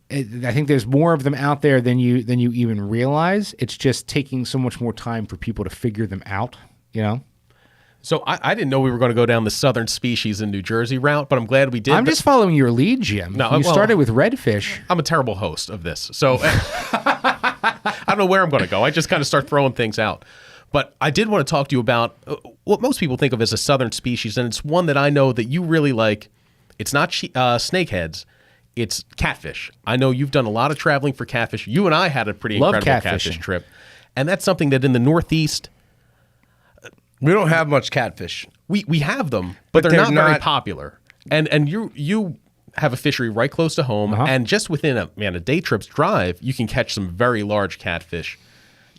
I think there's more of them out there than you even realize. It's just taking so much more time for people to figure them out, So I didn't know we were going to go down the southern species in New Jersey route, but I'm glad we did. I'm just following your lead, Jim. You started with redfish. I'm a terrible host of this. So I don't know where I'm going to go. I just kind of start throwing things out. But I did want to talk to you about what most people think of as a southern species, and it's one that I know that you really like. It's not snakeheads. It's catfish. I know you've done a lot of traveling for catfish. You and I had a pretty incredible catfish trip. And that's something that in the Northeast, we don't have much catfish. We have them, but they're not very popular. And you have a fishery right close to home, and just within a day trip's drive, you can catch some very large catfish.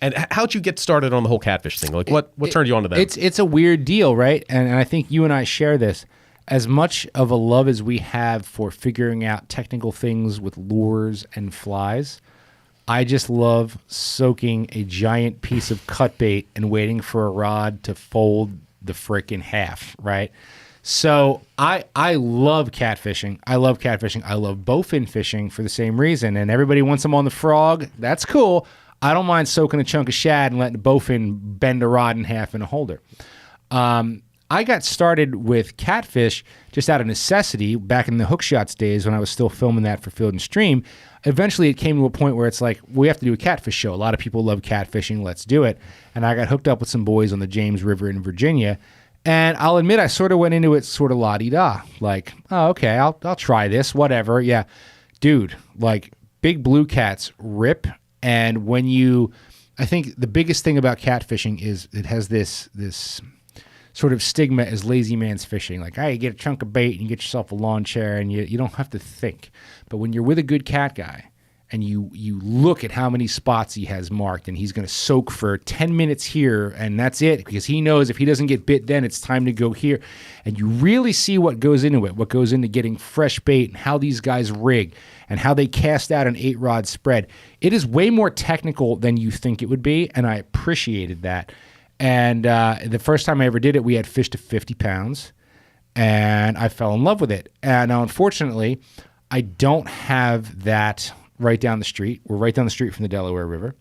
And how'd you get started on the whole catfish thing? Like what turned you on to that? It's a weird deal, right? And I think you and I share this. As much of a love as we have for figuring out technical things with lures and flies, I just love soaking a giant piece of cut bait and waiting for a rod to fold the frickin' half, right? So I love catfishing. I love bowfin fishing for the same reason. And everybody wants them on the frog. That's cool. I don't mind soaking a chunk of shad and letting the bowfin bend a rod in half in a holder. I got started with catfish just out of necessity back in the hook shots days when I was still filming that for Field and Stream. Eventually, it came to a point where it's like, we have to do a catfish show. A lot of people love catfishing. Let's do it. And I got hooked up with some boys on the James River in Virginia. And I'll admit, I sort of went into it sort of la-di-da. Like, oh, okay, I'll try this, whatever. Yeah. Dude, like, big blue cats rip. And I think the biggest thing about catfishing is it has this sort of stigma as lazy man's fishing. Like, you get a chunk of bait and you get yourself a lawn chair and you don't have to think. But when you're with a good cat guy and you look at how many spots he has marked and he's going to soak for 10 minutes here and that's it, because he knows if he doesn't get bit then it's time to go here. And you really see what goes into it, what goes into getting fresh bait and how these guys rig and how they cast out an 8-rod spread. It is way more technical than you think it would be, and I appreciated that. And the first time I ever did it, we had fish to 50 pounds, and I fell in love with it. And now, unfortunately, I don't have that right down the street. We're right down the street from the Delaware River.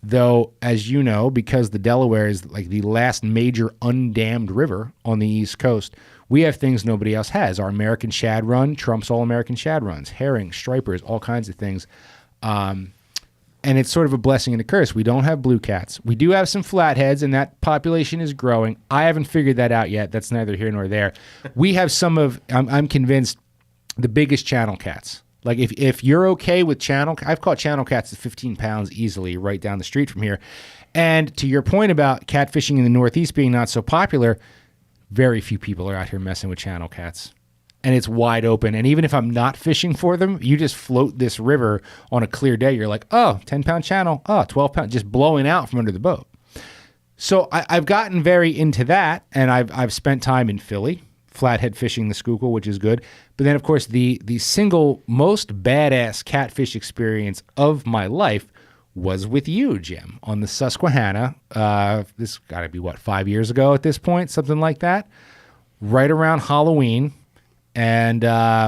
Though, as you know, because the Delaware is like the last major undammed river on the East Coast, we have things nobody else has. Our American shad run trumps all American shad runs, herring, stripers, all kinds of things. And it's sort of a blessing and a curse. We don't have blue cats. We do have some flatheads, and that population is growing. I haven't figured that out yet. That's neither here nor there. We have some of, I'm convinced, the biggest channel cats. Like if you're okay with I've caught channel cats at 15 pounds easily right down the street from here. And to your point about catfishing in the Northeast being not so popular, very few people are out here messing with channel cats. And it's wide open. And even if I'm not fishing for them, you just float this river on a clear day. You're like, 10-pound channel, 12-pound, just blowing out from under the boat. So I've gotten very into that, and I've spent time in Philly flathead fishing the Schuylkill, which is good. But then, of course, the single most badass catfish experience of my life was with you, Jim, on the Susquehanna. This got to be, 5 years ago at this point, something like that, right around Halloween. And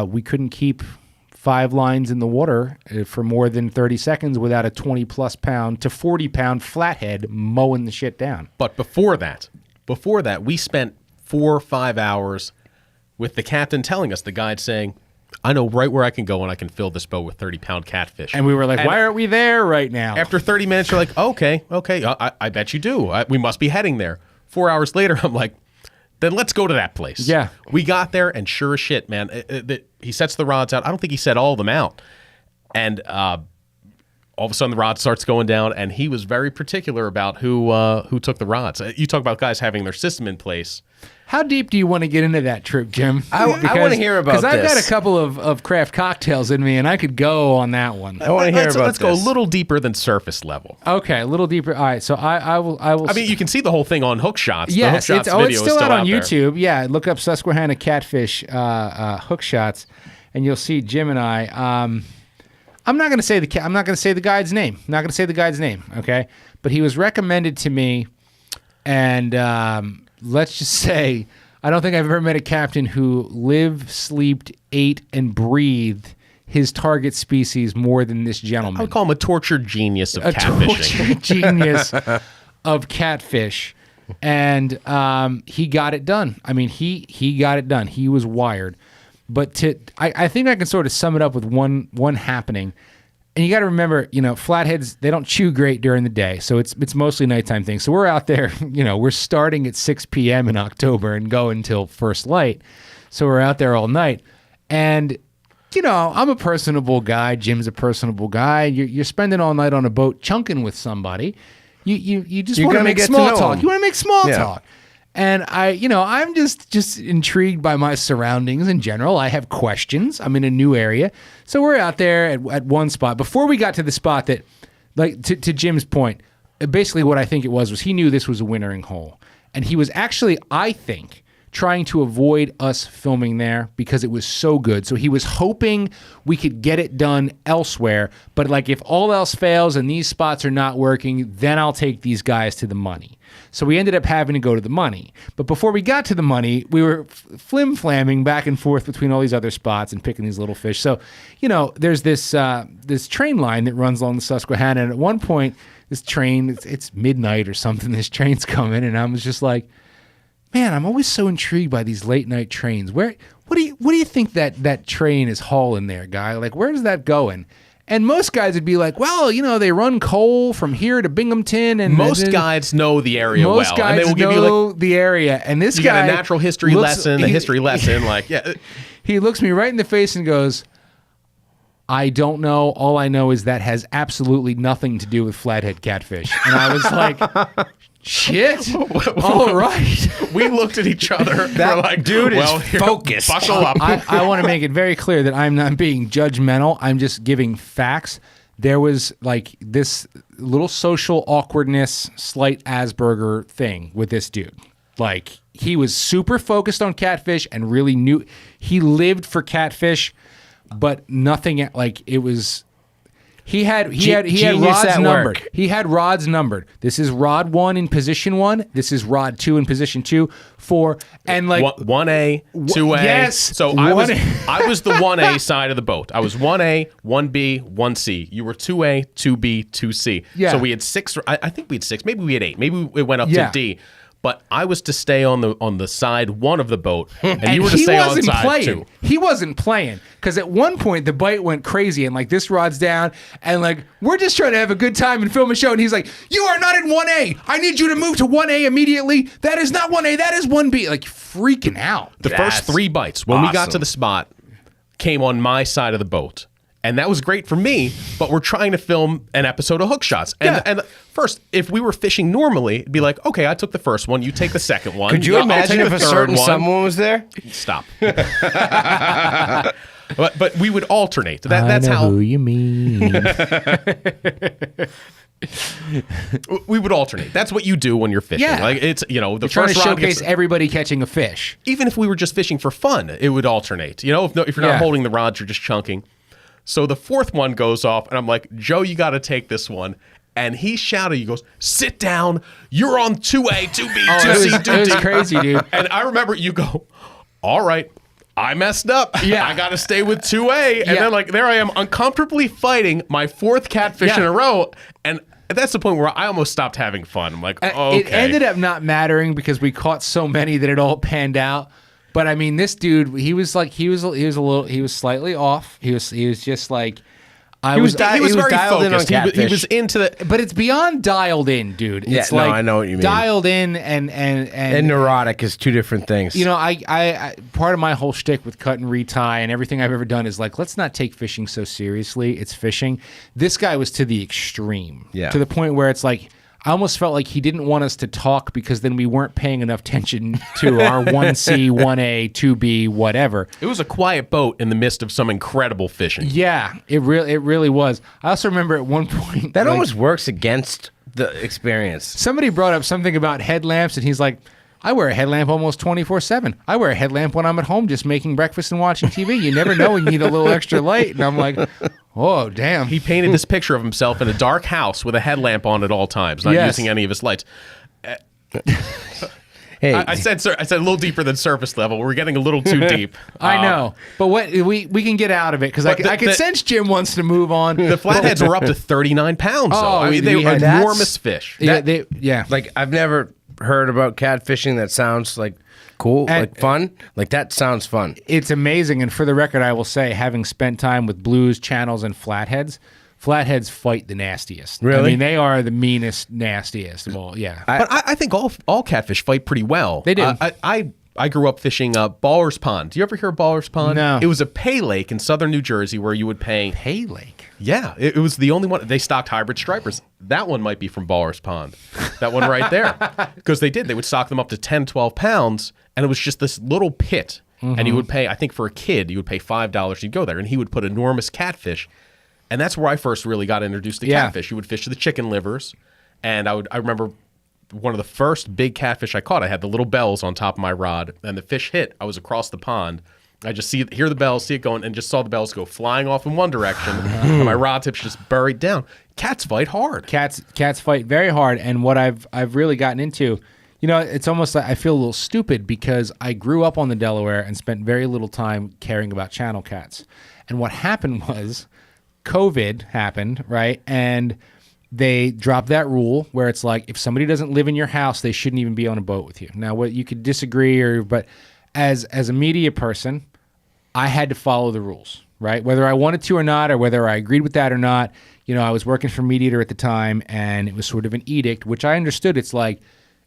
we couldn't keep 5 lines in the water for more than 30 seconds without a 20-plus pound to 40-pound flathead mowing the shit down. But before that, we spent 4 or 5 hours with the captain telling us, the guide saying, I know right where I can go and I can fill this boat with 30-pound catfish. And we were like, why aren't we there right now? After 30 minutes, you're like, okay, I bet you do. We must be heading there. 4 hours later, I'm like, then let's go to that place. Yeah. We got there, and sure as shit, man, he sets the rods out. I don't think he set all of them out. And all of a sudden, the rod starts going down, and he was very particular about who took the rods. You talk about guys having their system in place. How deep do you want to get into that trip, Jim? I want to hear about this. Because I've got a couple of craft cocktails in me, and I could go on that one. I want to hear about this. Let's go a little deeper than surface level. Okay, a little deeper. All right, so I will. I mean, you can see the whole thing on Hook Shots. Yes, the Hook Shots it's video still is out on there. YouTube. Yeah, look up Susquehanna Catfish Hook Shots, and you'll see Jim and I. I'm not going to say the guide's name. I'm not going to say the guide's name. Okay, but he was recommended to me, and let's just say I don't think I've ever met a captain who lived, slept, ate, and breathed his target species more than this gentleman. I would call him a tortured genius of a catfishing. tortured genius of catfish, and he got it done. I mean, he got it done. He was wired. But I think I can sort of sum it up with one happening. And you got to remember, flatheads, they don't chew great during the day. So it's mostly nighttime things. So we're out there, we're starting at 6 p.m. in October and go until first light. So we're out there all night. And, I'm a personable guy. Jim's a personable guy. You're spending all night on a boat chunking with somebody. You just want to make small talk. You want to make small talk. And I'm just intrigued by my surroundings in general. I have questions. I'm in a new area. So we're out there at one spot. Before we got to the spot that, like, to Jim's point, basically what I think it was he knew this was a wintering hole. And he was actually, I think, trying to avoid us filming there because it was so good. So he was hoping we could get it done elsewhere. But, like, if all else fails and these spots are not working, then I'll take these guys to the money. So we ended up having to go to the money. But before we got to the money, we were flim-flamming back and forth between all these other spots and picking these little fish. So, there's this train line that runs along the Susquehanna. And at one point, this train, it's midnight or something, this train's coming. And I was just like, man, I'm always so intrigued by these late-night trains. What do you think that train is hauling there, guy? Like, where's that going? And most guys would be like, well, they run coal from here to Binghamton. And most guides know the area well. Most guys and they will give know you the area. And this you guy got a natural history lesson, a history lesson. Like, yeah. He looks me right in the face and goes, I don't know. All I know is that has absolutely nothing to do with flathead catfish. And I was like, shit. All right. We looked at each other. That we're like, dude is focused. Buckle up. I want to make it very clear that I'm not being judgmental. I'm just giving facts. There was like this little social awkwardness, slight Asperger thing with this dude. Like, he was super focused on catfish and really knew he lived for catfish, but nothing like it was. He had rods numbered. He had rods numbered. This is rod 1 in position 1. This is rod 2 in position 2, 4, and like 1A, 2A. Yes. So I was the 1A side of the boat. I was 1A, 1B, 1C. You were 2A, 2B, 2C. Yeah. So we had 6. I think we had 6. Maybe we had 8. Maybe it went up to D. But I was to stay on the side 1 of the boat, and you were to stay on side 2. He wasn't playing because at one point the bite went crazy, and like this rod's down, and like we're just trying to have a good time and film a show, and he's like, "You are not in 1A. I need you to move to 1A immediately. That is not 1A. That is 1B." Like freaking out. The first 3 bites when we got to the spot came on my side of the boat. And that was great for me, but we're trying to film an episode of Hook Shots. And first, if we were fishing normally, it'd be like, okay, I took the first one, you take the second one. Could you imagine if a certain someone was there? Stop. But we would alternate. That's I know how who you mean. We would alternate. That's what you do when you're fishing. Yeah. Like it's the You're trying first to rod showcase gets, everybody catching a fish. even if we were just fishing for fun, it would alternate. If you're not Yeah. holding the rods, you're just chunking. So the fourth one goes off, and I'm like, Joe, you got to take this one. And he shouted, he goes, sit down. You're on 2A, 2B, 2C, 2D. It was crazy, dude. And I remember you go, all right, I messed up. Yeah. I got to stay with 2A. And Yeah. then there I am uncomfortably fighting my fourth catfish in a row. And that's the point where I almost stopped having fun. I'm like, okay. It ended up not mattering because we caught so many that it all panned out. But I mean, this dude, he was slightly off. He was just like, He was very dialed in on focused. He catfish. was into the... but it's beyond dialed in, dude. Yeah, It's no, like I know what you mean. dialed in and neurotic is two different things. I part of my whole shtick with cut and retie and everything I've ever done is like, let's not take fishing so seriously. It's fishing. This guy was to the extreme. Yeah. To the point where it's like, I almost felt like he didn't want us to talk because then we weren't paying enough attention to our 1C, 1A, 2B, whatever. It was a quiet boat in the midst of some incredible fishing. Yeah, it really was. I also remember at one point that like, almost works against the experience. somebody brought up something about headlamps, and he's like, I wear a headlamp almost 24/7. I wear a headlamp when I'm at home just making breakfast and watching TV. You never know when you need a little extra light. And I'm like, oh, damn. He painted this picture of himself in a dark house with a headlamp on at all times, not Yes. using any of his lights. Hey, I said a little deeper than surface level. We're getting a little too deep. I know. But what we can get out of it because I could sense Jim wants to move on. The flatheads were up to 39 pounds. Oh, though. I mean, we they were had enormous fish. Yeah. like I've never heard about catfishing that sounds like cool, And- like fun. Like that sounds fun. It's amazing. And for the record, I will say, having spent time with blues, channels, and flatheads fight the nastiest. Really? I mean, they are the meanest, nastiest of all. Yeah. But I think all catfish fight pretty well. They do. I grew up fishing Baller's Pond. Do you ever hear of Baller's Pond? No. It was a pay lake in southern New Jersey where you would pay. Hay Lake. Yeah, it was the only one. They stocked hybrid stripers. That one might be from Baller's Pond. That one right there. Because they did. They would stock them up to 10, 12 pounds, and it was just this little pit. And you would pay, I think for a kid, you would pay $5. You'd go there, and he would put enormous catfish. And that's where I first really got introduced to catfish. You would fish the chicken livers. And I remember one of the first big catfish I caught, I had the little bells on top of my rod, and the fish hit. I was across the pond. I just hear the bells, see it going, and just saw the bells go flying off in one direction. And my rod tip's just buried down. Cats fight hard. Cats fight very hard, and what I've really gotten into, it's almost like I feel a little stupid because I grew up on the Delaware and spent very little time caring about channel cats. And what happened was COVID happened, right? And they dropped that rule where it's like if somebody doesn't live in your house, they shouldn't even be on a boat with you. Now, what you could disagree but as a media person, I had to follow the rules, right? Whether I wanted to or not, or whether I agreed with that or not. I was working for Mediator at the time, and it was sort of an edict, which I understood. It's like,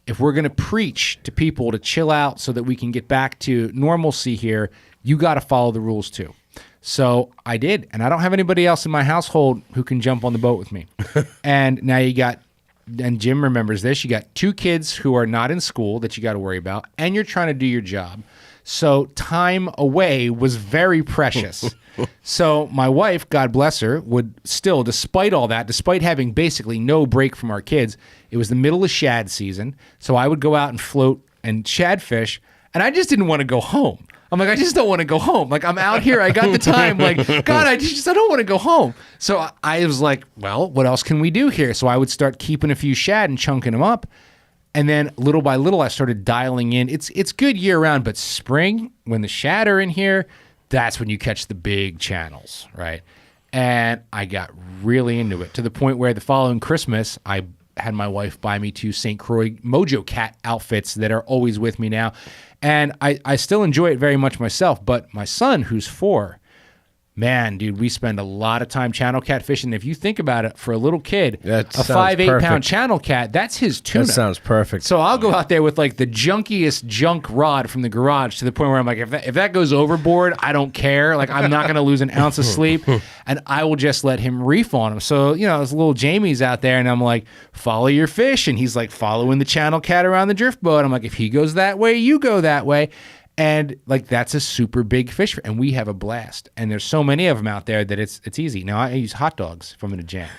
if we're going to preach to people to chill out so that we can get back to normalcy here, you got to follow the rules too. So I did, and I don't have anybody else in my household who can jump on the boat with me. And now and Jim remembers this, you got 2 kids who are not in school that you got to worry about, and you're trying to do your job. So time away was very precious. So my wife, God bless her, would still, despite all that, despite having basically no break from our kids, it was the middle of shad season. So I would go out and float and shad fish, and I just didn't want to go home. I'm like, I just don't want to go home. Like, I'm out here. I got the time. Like, God, I don't want to go home. So I was like, well, what else can we do here? So I would start keeping a few shad and chunking them up. And then little by little, I started dialing in. It's good year round, but spring, when the shad are in here, that's when you catch the big channels, right? And I got really into it to the point where the following Christmas, I had my wife buy me 2 St. Croix Mojo Cat outfits that are always with me now. And I still enjoy it very much myself. But my son, who's 4, man, dude, we spend a lot of time channel cat fishing. If you think about it, for a little kid, That a sounds 5-8 pound perfect. channel cat, that's his tuna. That sounds perfect. So I'll go out there with like the junkiest junk rod from the garage to the point where I'm like, if that goes overboard, I don't care. Like, I'm not going to lose an ounce of sleep, and I will just let him reef on him. So, this little Jamie's out there, and I'm like, follow your fish. And he's like following the channel cat around the drift boat. I'm like, if he goes that way, you go that way. And like that's a super big fish, and we have a blast. And there's so many of them out there that it's easy. Now I use hot dogs from the jam.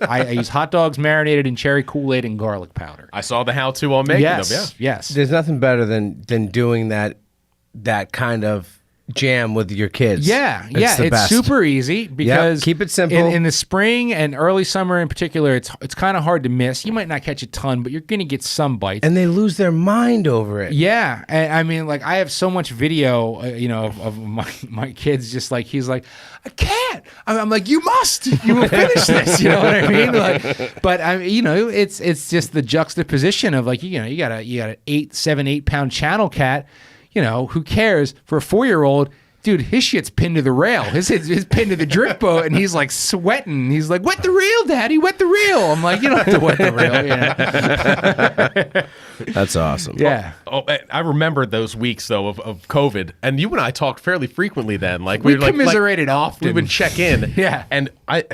I use hot dogs marinated in cherry Kool-Aid and garlic powder. I saw the how-to on making them. Yeah. Yes. There's nothing better than doing that kind of jam with your kids. Yeah, It's the it's best. super easy because keep it simple. In the spring and early summer in particular, it's kind of hard to miss. You might not catch a ton, but you're going to get some bites. And they lose their mind over it. Yeah, and I mean, like I have so much video, of my kids. Just like he's like, I can't. I'm like, you will finish this. You know what I mean? Like, but it's just the juxtaposition of like, you got an 8 pound channel cat. Who cares for a 4-year-old? Dude, his shit's pinned to the rail. His pinned to the drift boat, and he's like sweating. He's like, "Wet the reel, Daddy, wet the reel." I'm like, "You don't have to wet the reel." That's awesome. Yeah. I remember those weeks though of COVID, and you and I talked fairly frequently then. Like We were like commiserated often. We would check in. Yeah. And I.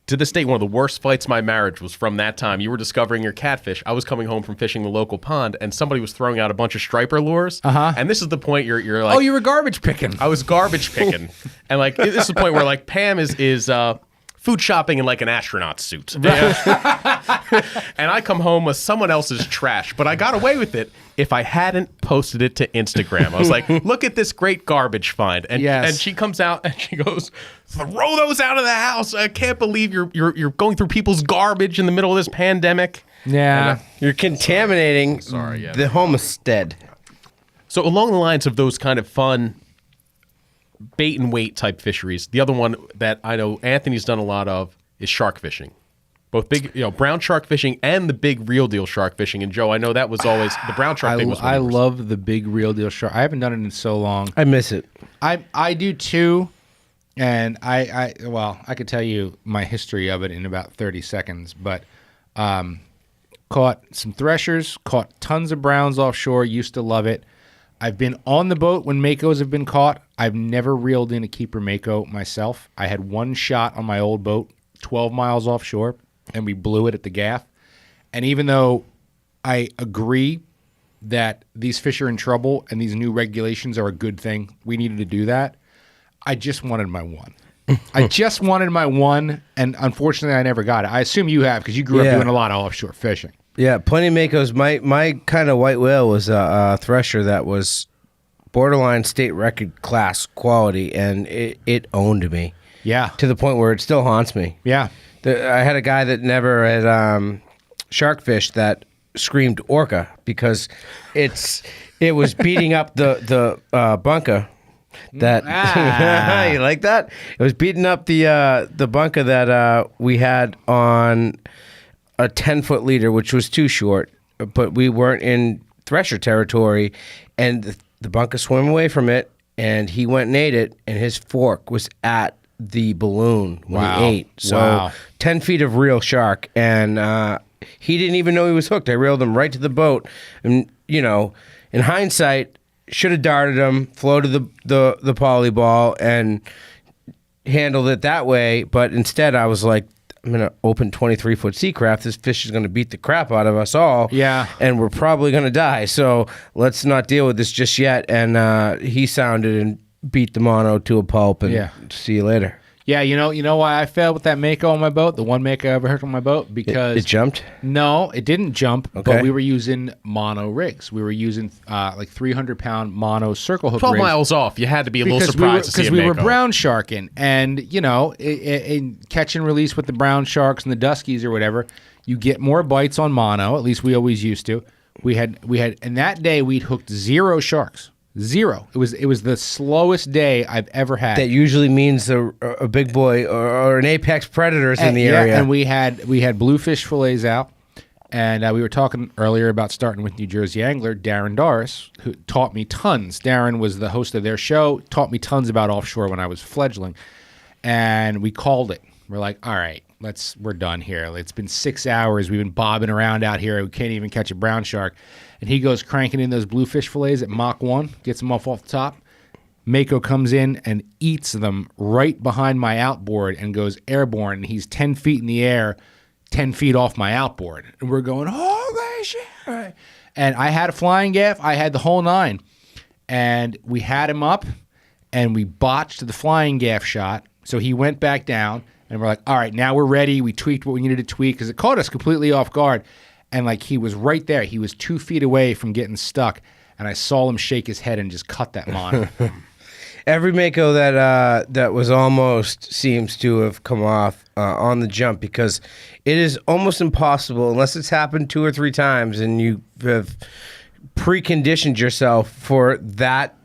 To this day, one of the worst fights in my marriage was from that time. You were discovering your catfish. I was coming home from fishing the local pond, and somebody was throwing out a bunch of striper lures. And this is the point you're like, Oh, you were garbage picking. I was garbage picking, and like this is the point where like Pam is food shopping in like an astronaut suit, and I come home with someone else's trash. But I got away with it if I hadn't posted it to Instagram. I was like, "Look at this great garbage find," and she comes out and she goes, "Throw those out of the house! I can't believe you're going through people's garbage in the middle of this pandemic." Yeah. You're contaminating Sorry, the homestead. So along the lines of those kind of fun bait and weight type fisheries, the other one that I know Anthony's done a lot of is shark fishing. Both big, brown shark fishing and the big real deal shark fishing. And Joe, I know that was always the brown shark thing was one I of yours. love the big real deal shark. I haven't done it in so long. I miss it. I do too, and I could tell you my history of it in about 30 seconds, but caught some threshers, caught tons of browns offshore, used to love it. I've been on the boat when makos have been caught. I've never reeled in a keeper mako myself. I had one shot on my old boat 12 miles offshore, and we blew it at the gaff. And even though I agree that these fish are in trouble and these new regulations are a good thing, we needed to do that, I just wanted my one. I just wanted my one, and unfortunately I never got it. I assume you have because you grew up doing a lot of offshore fishing. Yeah, plenty of makos. My kind of white whale was a thresher that was borderline state record class quality, and it owned me. Yeah. To the point where it still haunts me. Yeah. I had a guy that never had shark fish that screamed orca because it was beating up the bunker. That you like that? It was beating up the bunker that we had on a 10-foot leader, which was too short, but we weren't in thresher territory, and the bunker swam away from it, and he went and ate it, and his fork was at the balloon when he ate. So 10 feet of real shark, and he didn't even know he was hooked. I reeled him right to the boat, and in hindsight, should have darted him, floated the poly ball, and handled it that way. But instead, I was like, I'm going to open 23-foot Seacraft. This fish is going to beat the crap out of us all. Yeah. And we're probably going to die. So let's not deal with this just yet. And he sounded and beat the mono to a pulp. And see you later. Yeah, you know why I failed with that mako on my boat? The one mako I ever hooked on my boat? Because it jumped? No, it didn't jump, Okay. but we were using mono rigs. We were using like 300-pound mono circle hook 12 rigs. miles off. You had to be a little surprised to see a Because we were mako. brown sharking, and in catch and release with the brown sharks and the duskies or whatever, you get more bites on mono. At least we always used to. We had, and that day we'd hooked 0 sharks. 0. It was the slowest day I've ever had. That usually means a big boy or an apex predator's in the area. And we had bluefish fillets out, and we were talking earlier about starting with New Jersey angler Darren Doris, who taught me tons. Darren was the host of their show, taught me tons about offshore when I was fledgling, and we called it. We're like, all right, we're done here. It's been 6 hours. We've been bobbing around out here. We can't even catch a brown shark. And he goes cranking in those bluefish fillets at Mach 1, gets them off the top. Mako comes in and eats them right behind my outboard and goes airborne. And he's 10 feet in the air, 10 feet off my outboard. And we're going, holy shit. And I had a flying gaff. I had the whole 9. and we had him up, and we botched the flying gaff shot. So he went back down, and we're like, all right, now we're ready. We tweaked what we needed to tweak because it caught us completely off guard. And like he was right there. He was 2 feet away from getting stuck, and I saw him shake his head and just cut that mon. Every mako that was almost seems to have come off on the jump, because it is almost impossible unless it's happened 2 or 3 times and you have preconditioned yourself for that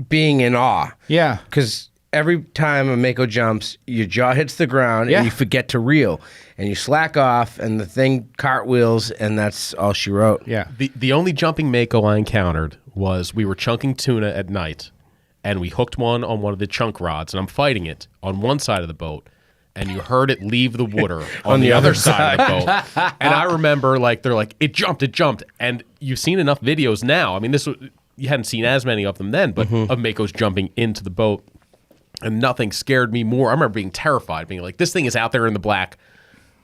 being in awe. Yeah. Because every time a mako jumps, your jaw hits the ground and you forget to reel, and you slack off, and the thing cartwheels, and that's all she wrote. Yeah. The only jumping mako I encountered was we were chunking tuna at night, and we hooked one on one of the chunk rods, and I'm fighting it on one side of the boat, and you heard it leave the water on the other side of the boat. And I remember, like, they're like, it jumped, and you've seen enough videos now. I mean, you hadn't seen as many of them then, but of makos jumping into the boat, and nothing scared me more. I remember being terrified, being like, this thing is out there in the black,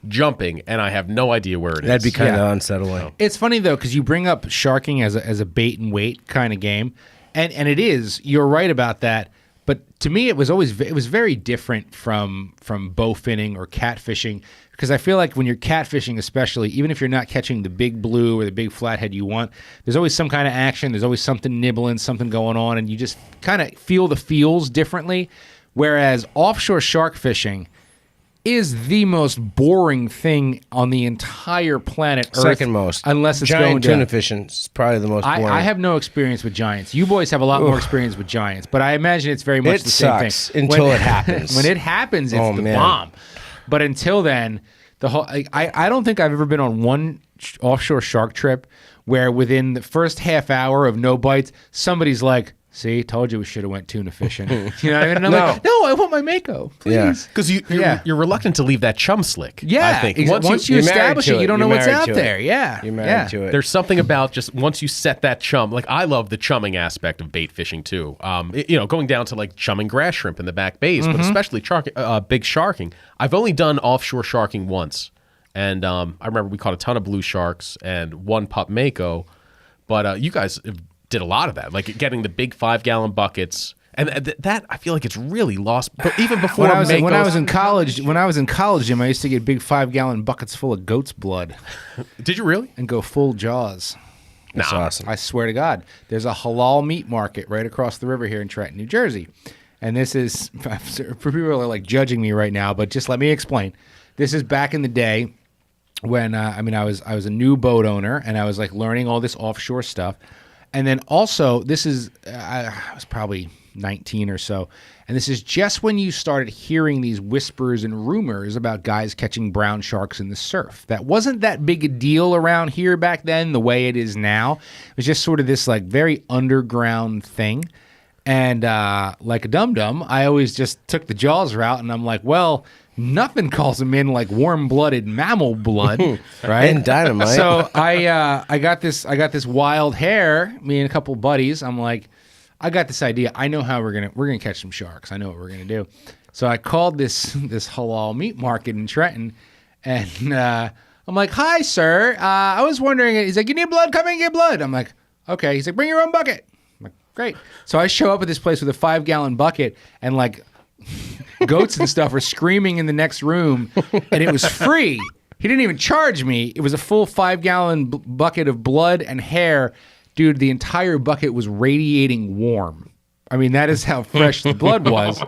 jumping, and I have no idea where it is. That'd be kind of unsettling. It's funny though, because you bring up sharking as a bait and wait kind of game, and it is. You're right about that. But to me, it was very different from bow finning or catfishing, because I feel like when you're catfishing, especially, even if you're not catching the big blue or the big flathead you want, there's always some kind of action. There's always something nibbling, something going on, and you just kind of feel the feels differently. Whereas offshore shark fishing is the most boring thing on the entire planet Earth. Second most. Unless it's giant going down. tuna fishing is probably the most boring. I have no experience with giants. You boys have a lot more experience with giants, but I imagine it's very much the same sucks thing. until it happens. When it happens, it's the bomb. But until then, the whole I don't think I've ever been on one offshore shark trip where within the first half hour of no bites, somebody's like, see, told you we should have went tuna fishing. You know what I mean? And I'm like, no, I want my mako, please. Because you're reluctant to leave that chum slick. Yeah, I think. Once you establish it, you don't know what's out there. Yeah. You're married to it. There's something about just once you set that chum, like I love the chumming aspect of bait fishing too. Going down to like chumming grass shrimp in the back bays, but especially big sharking. I've only done offshore sharking once. And I remember we caught a ton of blue sharks and one pup mako, but you guys did a lot of that, like getting the big 5-gallon buckets, and that I feel like it's really lost. But even before when I was in college, Jim, I used to get big 5-gallon buckets full of goat's blood. Did you really? And go full jaws. That's awesome. I swear to God, there's a halal meat market right across the river here in Trenton, New Jersey, and this is for people are like judging me right now, but just let me explain. This is back in the day when I was a new boat owner, and I was like learning all this offshore stuff. And then also, this is, I was probably 19 or so, and this is just when you started hearing these whispers and rumors about guys catching brown sharks in the surf. That wasn't that big a deal around here back then the way it is now. It was just sort of this like very underground thing. And like a dum-dum, I always just took the jaws route, and I'm like, well, nothing calls them in like warm-blooded mammal blood, right? And dynamite. So I got this wild hair. Me and a couple buddies. I'm like, I got this idea. I know how we're gonna catch some sharks. I know what we're gonna do. So I called this halal meat market in Trenton, and I'm like, hi, sir. I was wondering. He's like, you need blood? Come and get blood. I'm like, okay. He's like, bring your own bucket. I'm like, great. So I show up at this place with a 5-gallon bucket, and like goats and stuff are screaming in the next room, and it was free. He didn't even charge me. It was a full 5-gallon bucket of blood and hair. Dude, the entire bucket was radiating warm. I mean, that is how fresh the blood was,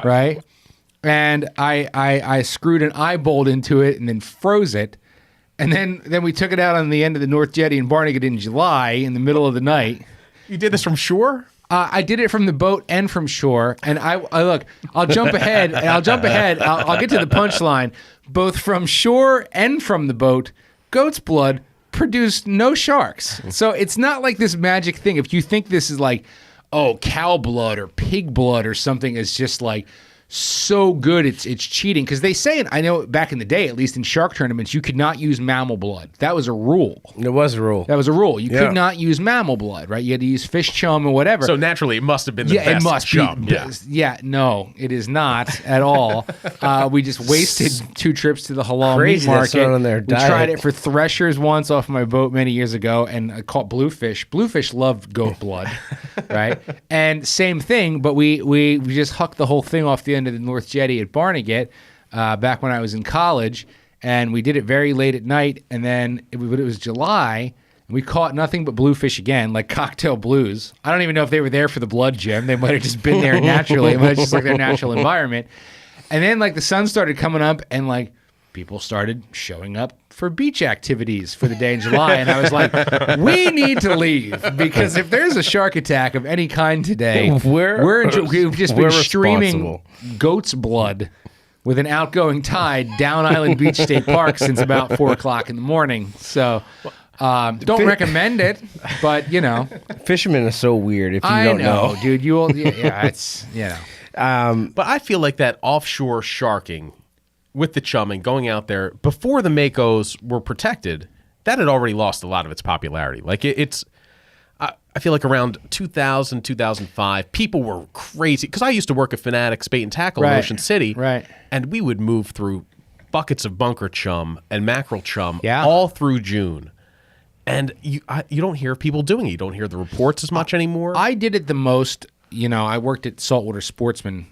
right? And I screwed an eye bolt into it and then froze it. And then we took it out on the end of the North Jetty in Barnegat in July in the middle of the night. You did this from shore? I did it from the boat and from shore. And I look, I'll jump ahead. I'll get to the punchline. Both from shore and from the boat, goat's blood produced no sharks. So it's not like this magic thing. If you think this is like, oh, cow blood or pig blood or something is just like so good it's cheating, because they say it. I know back in the day, at least in shark tournaments, you could not use mammal blood. That was a rule. It was a rule. That was a rule. You could not use mammal blood, right? You had to use fish chum or whatever. So naturally, it must have been the best it must chum. be. Yeah, no, it is not at all. We just wasted 2 trips to the halal Crazy, meat that's market. not on their We diet. tried it for threshers once off my boat many years ago, and I caught bluefish. Bluefish loved goat blood, right? And same thing, but we just hucked the whole thing off the end of the North Jetty at Barnegat back when I was in college, and we did it very late at night, and then it was July. We caught nothing but bluefish again, like cocktail blues. I don't even know if they were there for the blood, Jim. They might have just been there naturally. It might have just like their natural environment. And then like the sun started coming up, and like people started showing up for beach activities for the day in July. And I was like, we need to leave, because if there's a shark attack of any kind today, we've just been streaming goat's blood with an outgoing tide down Island Beach State Park since about 4 o'clock in the morning. So don't recommend it, but you know. Fishermen are so weird if you don't know. Dude. It's, you know. But I feel like that offshore sharking with the chumming, going out there before the Makos were protected, that had already lost a lot of its popularity. Like I feel like around 2000, 2005, people were crazy. Because I used to work at Fanatics Bait and Tackle in Ocean City. Right. And we would move through buckets of bunker chum and mackerel chum Yeah. all through June. And you don't hear people doing it. You don't hear the reports as much anymore. I did it the most. You know, I worked at Saltwater Sportsman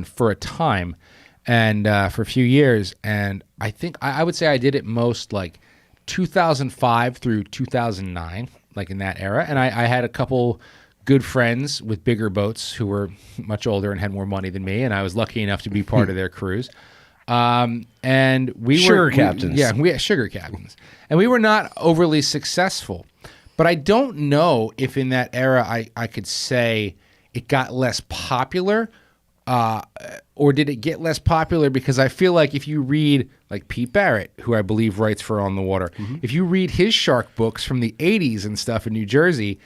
for a time, and for a few years. And I think I would say I did it most like 2005 through 2009, like in that era. And I had a couple good friends with bigger boats who were much older and had more money than me, and I was lucky enough to be part of their crews. And we Sugar captains. We had sugar captains, and we were not overly successful. But I don't know if in that era I could say it got less popular, or did it get less popular because I feel like if you read like Pete Barrett, who I believe writes for On the Water, if you read his shark books from the 80s and stuff in New Jersey,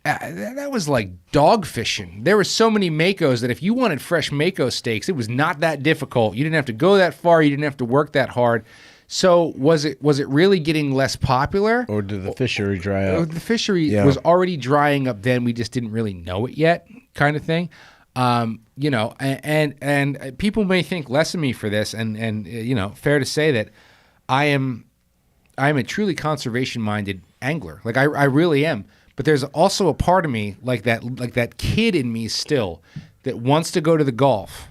that was like dog fishing. There were so many Makos that if you wanted fresh Mako steaks, it was not that difficult. You didn't have to go that far. You didn't have to work that hard. So was it really getting less popular? Or did the fishery dry up? The fishery was already drying up then. We just didn't really know it yet, kind of thing. You know, and people may think less of me for this, and you know, fair to say that I'm a truly conservation-minded angler. Like I really am. But there's also a part of me like that kid in me still that wants to go to the Gulf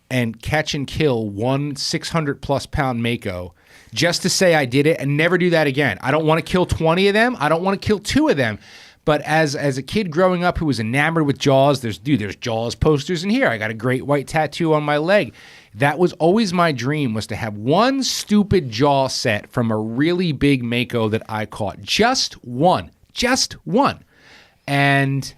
and catch and kill one 600+ pound Mako just to say I did it and never do that again. I don't want to kill 20 of them. I don't want to kill 2 of them. But as a kid growing up who was enamored with Jaws, there's Jaws posters in here. I got a great white tattoo on my leg. That was always my dream, was to have one stupid jaw set from a really big Mako that I caught. Just one. And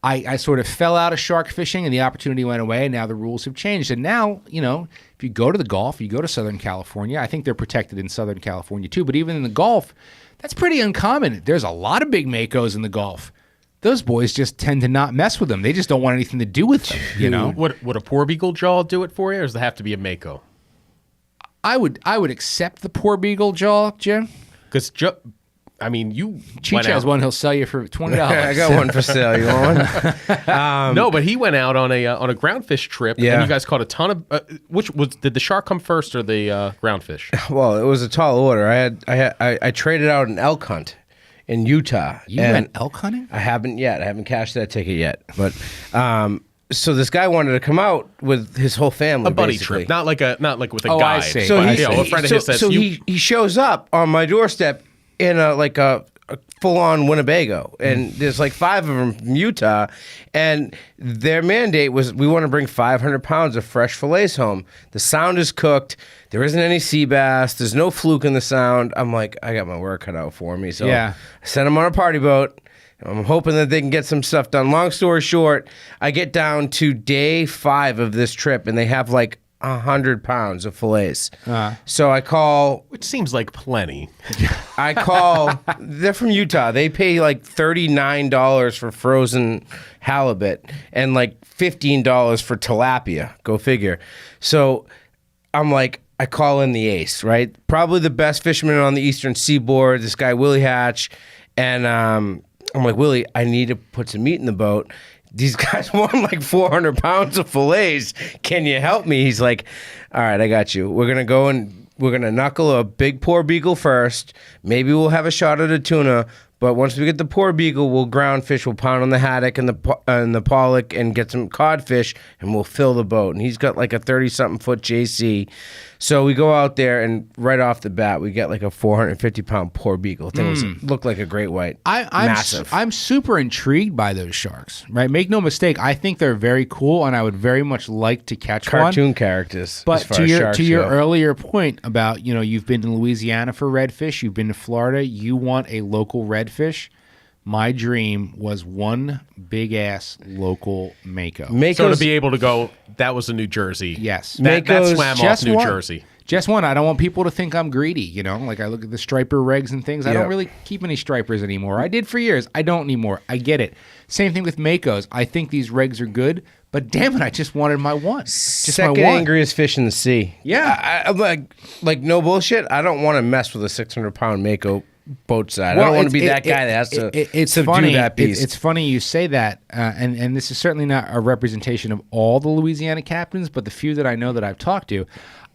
I sort of fell out of shark fishing and the opportunity went away, and now the rules have changed. And now, you know, if you go to the Gulf, you go to Southern California, I think they're protected in Southern California too, but even in the Gulf, that's pretty uncommon. There's a lot of big Makos in the Gulf. Those boys just tend to not mess with them. They just don't want anything to do with them, you know? Would a poor beagle jaw do it for you, or does it have to be a Mako? I would accept the poor beagle jaw, Jim. Because I mean, you Cheech has one he'll sell you for $20. I got one for sale. You want one? No, but he went out on a groundfish trip, and you guys caught a ton of. Did the shark come first or the groundfish? Well, it was a tall order. I traded out an elk hunt in Utah. You went elk hunting? I haven't yet. I haven't cashed that ticket yet. But so this guy wanted to come out with his whole family, A buddy basically. trip, not like with a Oh, guide. I see. So But, he, a friend of his says, he shows up on my doorstep in a full-on Winnebago, and there's like 5 of them from Utah, and their mandate was we want to bring 500 pounds of fresh fillets home. The sound is cooked. There isn't any sea bass. There's no fluke in the sound. I'm like, I got my work cut out for me. So I sent them on a party boat. I'm hoping that they can get some stuff done. Long story short, I get down to day 5 of this trip, and they have like 100 pounds of fillets. So I call. Which seems like plenty. They're from Utah. They pay like $39 for frozen halibut and like $15 for tilapia. Go figure. So I'm like, I call in the ace, right? Probably the best fisherman on the Eastern Seaboard, this guy, Willie Hatch. And I'm like, Willie, I need to put some meat in the boat. These guys want like 400 pounds of fillets. Can you help me? He's like, all right, I got you. We're going to go and we're going to knuckle a big poor beagle first. Maybe we'll have a shot at a tuna. But once we get the poor beagle, we'll ground fish. We'll pound on the haddock and the pollock and get some codfish, and we'll fill the boat. And he's got like a 30-something foot JC. So we go out there, and right off the bat, we get like a 450-pound poor beagle. Thing looked like a great white. Massive. I'm super intrigued by those sharks, right? Make no mistake, I think they're very cool, and I would very much like to catch one. Cartoon characters. But to your earlier point about, you've been to Louisiana for redfish, you've been to Florida, you want a local redfish. My dream was one big ass local mako. So to be able to go, that was in New Jersey. Yes. That swam off New Jersey. Just one. I don't want people to think I'm greedy, Like I look at the striper regs and things. I don't really keep any stripers anymore. I did for years. I don't anymore. I get it. Same thing with makos. I think these regs are good, but damn it, I just wanted my one. Just Second my one. angriest fish in the sea. Yeah. I'm like no bullshit. I don't want to mess with a 600-pound mako boat side. I don't want to be that guy that has to subdue that beast. It's funny you say that, and this is certainly not a representation of all the Louisiana captains, but the few that I know that I've talked to,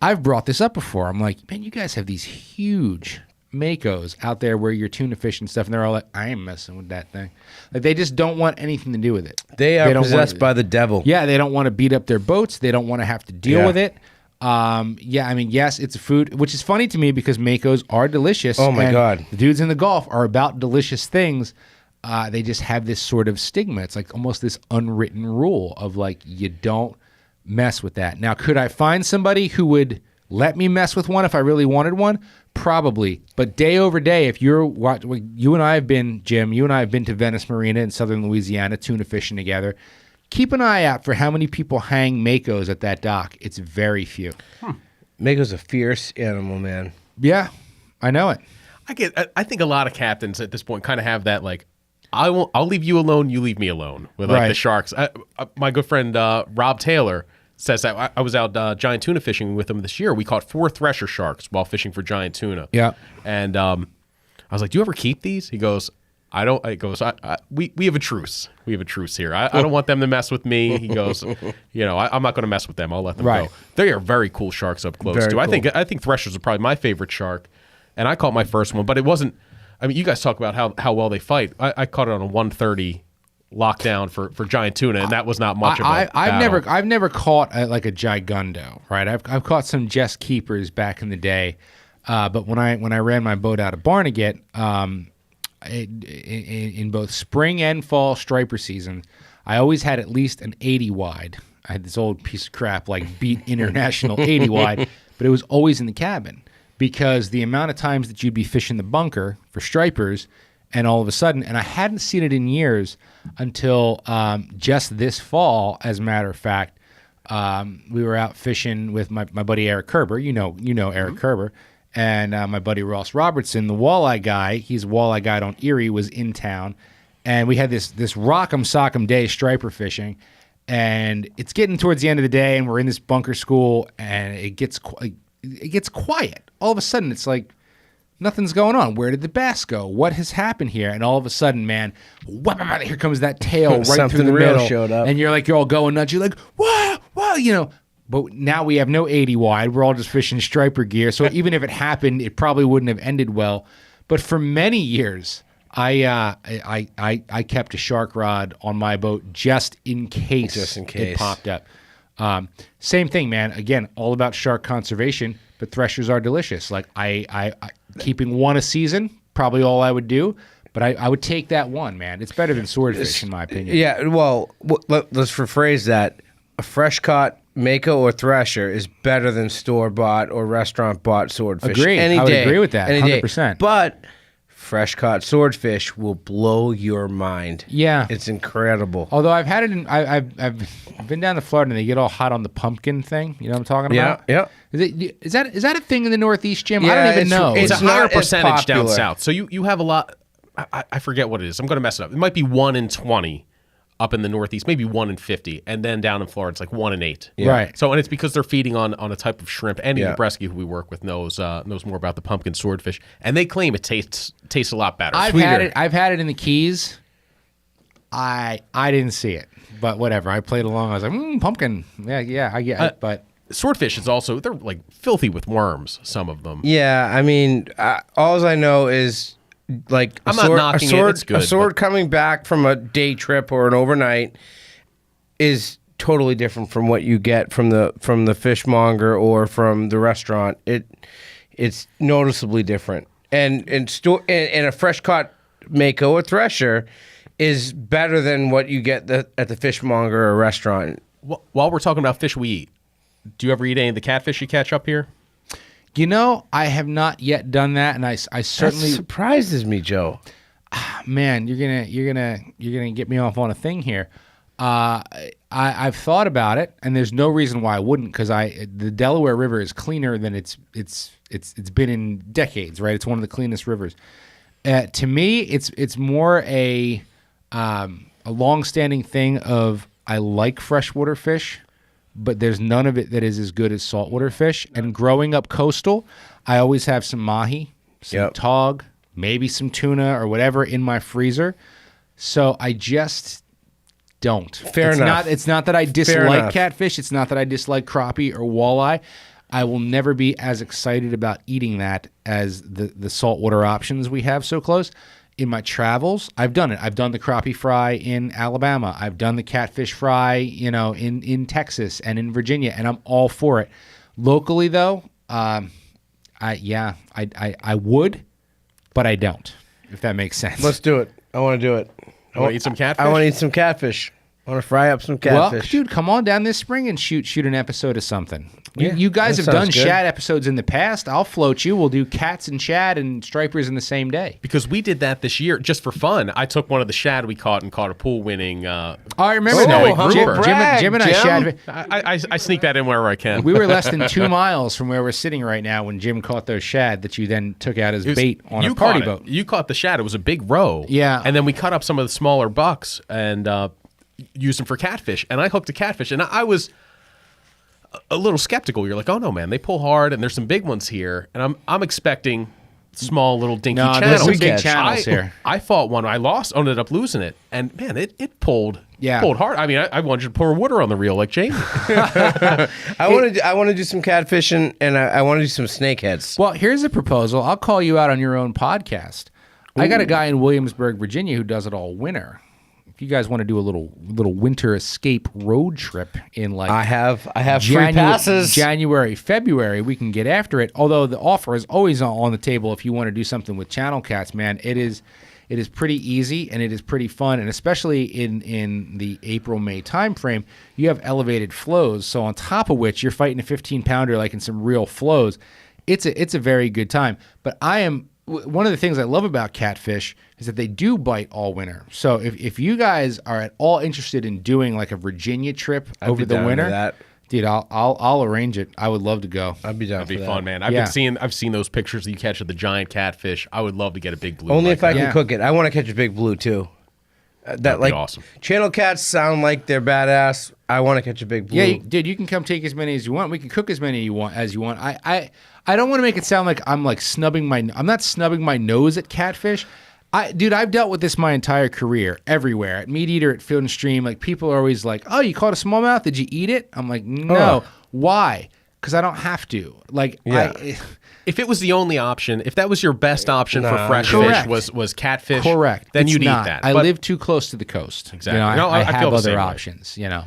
I've brought this up before. I'm like, man, you guys have these huge makos out there where you're tuna fish and stuff, and they're all like, I ain't messing with that thing. Like they just don't want anything to do with it. They are possessed by the devil. Yeah, they don't want to beat up their boats. They don't want to have to deal with it. Yes, it's a food, which is funny to me because makos are delicious. Oh my God. The dudes in the Gulf are about delicious things. They just have this sort of stigma. It's like almost this unwritten rule of like, you don't mess with that. Now, could I find somebody who would let me mess with one if I really wanted one? Probably. But day over day, if you and I have been, Jim, you and I have been to Venice Marina in southern Louisiana, tuna fishing together. Keep an eye out for how many people hang makos at that dock. It's very few. Mako's a fierce animal, man. Yeah, I know it. I think a lot of captains at this point kind of have that like, I'll leave you alone, you leave me alone with like the sharks. My good friend Rob Taylor says that I was out giant tuna fishing with him this year. We caught 4 thresher sharks while fishing for giant tuna. Yeah, and I was like, "Do you ever keep these?" He goes, I don't. It goes. We have a truce. We have a truce here. I don't want them to mess with me. He goes. I'm not going to mess with them. I'll let them go. They are very cool sharks up close too. Cool. I think threshers are probably my favorite shark, and I caught my first one, but it wasn't. I mean, you guys talk about how well they fight. I caught it on a 130 lockdown for giant tuna, and that was not much of a battle. I've never caught like a gigundo. Right. I've caught some just keepers back in the day, but when I ran my boat out of Barnegat. In both spring and fall striper season, I always had at least an 80 wide. I had this old piece of crap like Beat International 80 wide, but it was always in the cabin because the amount of times that you'd be fishing the bunker for stripers, and all of a sudden, and I hadn't seen it in years until just this fall, as a matter of fact, we were out fishing with my buddy Eric Kerber. You know Eric Kerber. And my buddy Ross Robertson, the walleye guy, he's a walleye guide on Erie, was in town. And we had this rock'em sock'em day striper fishing. And it's getting towards the end of the day, and we're in this bunker school, and it gets quiet. All of a sudden, it's like, nothing's going on. Where did the bass go? What has happened here? And all of a sudden, man, here comes that tail right through the middle. Showed up. And you're all going nuts. You're like, wow, But now we have no 80 wide. We're all just fishing striper gear. So even if it happened, it probably wouldn't have ended well. But for many years, I kept a shark rod on my boat just in case it popped up. Same thing, man. Again, all about shark conservation, but threshers are delicious. Like I keeping one a season, probably all I would do. But I would take that one, man. It's better than swordfish, in my opinion. Yeah, well, let's rephrase that. A fresh caught mako or thresher is better than store-bought or restaurant-bought swordfish. Agreed. I would agree with that, 100%. But fresh caught swordfish will blow your mind. Yeah. It's incredible. Although I've had it in, I've been down to Florida and they get all hot on the pumpkin thing. You know what I'm talking about? Yeah. Is that a thing in the Northeast, Jim? Yeah, I don't even know. It's a It's not higher as percentage down popular. south. So you have a lot. I forget what it is. I'm going to mess it up. It might be 1 in 20 up in the Northeast, maybe 1 in 50, and then down in Florida it's like 1 in 8. Yeah. Right. So and it's because they're feeding on a type of shrimp. Andy Yeah. Zabreski, who we work with, knows more about the pumpkin swordfish, and they claim it tastes a lot better. I've Sweeter. had it in the Keys. I didn't see it, but whatever. I played along. I was like, pumpkin. Yeah, I get it. But Swordfish is also, they're like filthy with worms. Some of them. Yeah, I mean, all I know is like I'm not knocking it, it's good, a sword but- coming back from a day trip or an overnight is totally different from what you get from the fishmonger or from the restaurant. It's noticeably different. And a fresh caught mako or thresher is better than what you get at the fishmonger or restaurant. While we're talking about fish we eat, do you ever eat any of the catfish you catch up here? you know, I have not yet done that, and I certainly That surprises me, Joe. man, you're gonna get me off on a thing here. I've thought about it, and there's no reason why I wouldn't, because the Delaware River is cleaner than it's been in decades, right? It's one of the cleanest rivers. To me, it's more a long-standing thing of I like freshwater fish, but there's none of it that is as good as saltwater fish. And growing up coastal, I always have some mahi, some tog, maybe some tuna or whatever in my freezer. So I just don't. Fair enough. It's not that I dislike catfish. It's not that I dislike crappie or walleye. I will never be as excited about eating that as the saltwater options we have so close. In my travels, I've done it. I've done the crappie fry in Alabama. I've done the catfish fry, in Texas and in Virginia, and I'm all for it. Locally, though, I would, but I don't. If that makes sense. Let's do it. I want to do it. I want to eat some catfish. I want to eat some catfish. I want to fry up some catfish. Well, dude, come on down this spring and shoot an episode of something. You guys that have done sounds good. shad episodes in the past. I'll float you. We'll do cats and shad and stripers in the same day. Because we did that this year just for fun. I took one of the shad we caught and caught a pool winning. I remember Snowy that. grouper. Jim and I shad. I sneak that in wherever I can. We were less than 2 miles from where we're sitting right now when Jim caught those shad that you then took out as bait on a party boat. You caught the shad. It was a big roe. Yeah. And then we cut up some of the smaller bucks and used them for catfish. And I hooked a catfish. And I was a little skeptical. You're like, oh no, man, they pull hard, and there's some big ones here. And I'm expecting small little dinky No, channels. there's some big channels here. I fought one. I lost. Ended up losing it. And man, it pulled. Yeah. Pulled hard. I mean, I wanted to pour water on the reel like Jamie. I want to do some catfishing, and I want to do some snakeheads. Well, here's a proposal. I'll call you out on your own podcast. I got a guy in Williamsburg, Virginia, who does it all winter. If you guys want to do a little winter escape road trip in like I have free passes. January, February, we can get after it. Although the offer is always on the table if you want to do something with channel cats, man. It is pretty easy and it is pretty fun, and especially in the April-May time frame, you have elevated flows. So on top of which you're fighting a 15-pounder like in some real flows. It's a very good time. But one of the things I love about catfish is that they do bite all winter. So if you guys are at all interested in doing like a Virginia trip over the winter, dude, I'll arrange it. I would love to go. I'd be down. That'd be for fun, man. I've seen those pictures that you catch of the giant catfish. I would love to get a big blue. Only like if I that. can cook it. I want to catch a big blue too. That'd be awesome. Channel cats sound like they're badass. I want to catch a big blue. Yeah, dude, you can come take as many as you want. We can cook as many as you want. I don't want to make it sound like I'm like I'm not snubbing my nose at catfish. Dude, I've dealt with this my entire career, everywhere. At Meat Eater, at Field and Stream, like people are always like, "Oh, you caught a smallmouth? Did you eat it?" I'm like, "No." Why? Because I don't have to. Like, if it was the only option, if that was your best option for fresh Correct. fish was catfish, correct. then It's you'd not. eat that. I But- live too close to the coast. Exactly. You know, No, I I feel have the other same way. options. You know.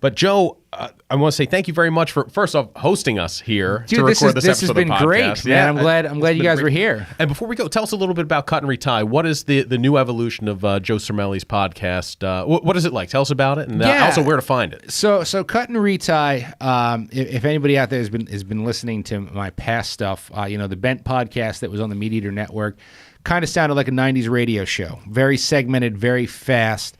But Joe, I want to say thank you very much for first off hosting us here Dude, to record this this episode has been of the great, podcast. man. I'm glad you guys were here. And before we go, tell us a little bit about Cut and Retie. What is the new evolution of Joe Cermele's podcast? What is it like? Tell us about it, and also where to find it. So Cut and Retie. If anybody out there has been listening to my past stuff, the Bent podcast that was on the Meat Eater Network. kind of sounded like a 90s radio show. Very segmented, very fast.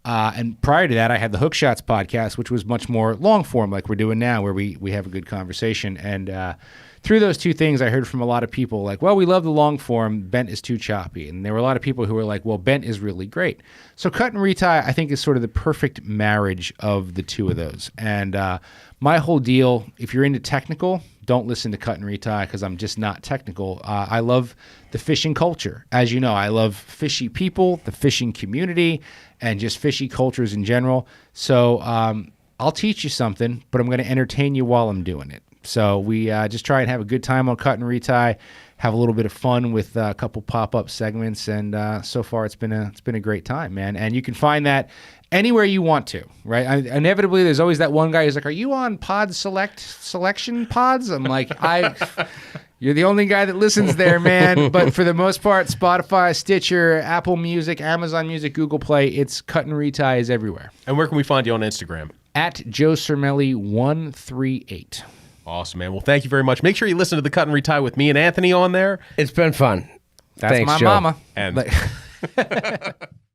And prior to that, I had the Hook Shots podcast, which was much more long form like we're doing now, where we have a good conversation. And through those two things, I heard from a lot of people like, well, we love the long form. Bent is too choppy. And there were a lot of people who were like, well, bent is really great. So cut and retie, I think, is sort of the perfect marriage of the two of those. And my whole deal, if you're into technical, don't listen to cut and retie because I'm just not technical. I love the fishing culture. As you know, I love fishy people, the fishing community, and just fishy cultures in general. So I'll teach you something, but I'm going to entertain you while I'm doing it. So we just try and have a good time on cut and retie, have a little bit of fun with a couple pop-up segments, and so far it's been a great time, man. And you can find that anywhere you want to, right? Inevitably, there's always that one guy who's like, "Are you on Pod Selection Pods?" I'm like, You're the only guy that listens there, man. But for the most part, Spotify, Stitcher, Apple Music, Amazon Music, Google Play, it's cut and retie is everywhere. And where can we find you on Instagram? At Joe Cermele 138. Awesome, man. Well, thank you very much. Make sure you listen to the Cut and Retie with me and Anthony on there. It's been fun. That's Thanks, my Joe. mama. And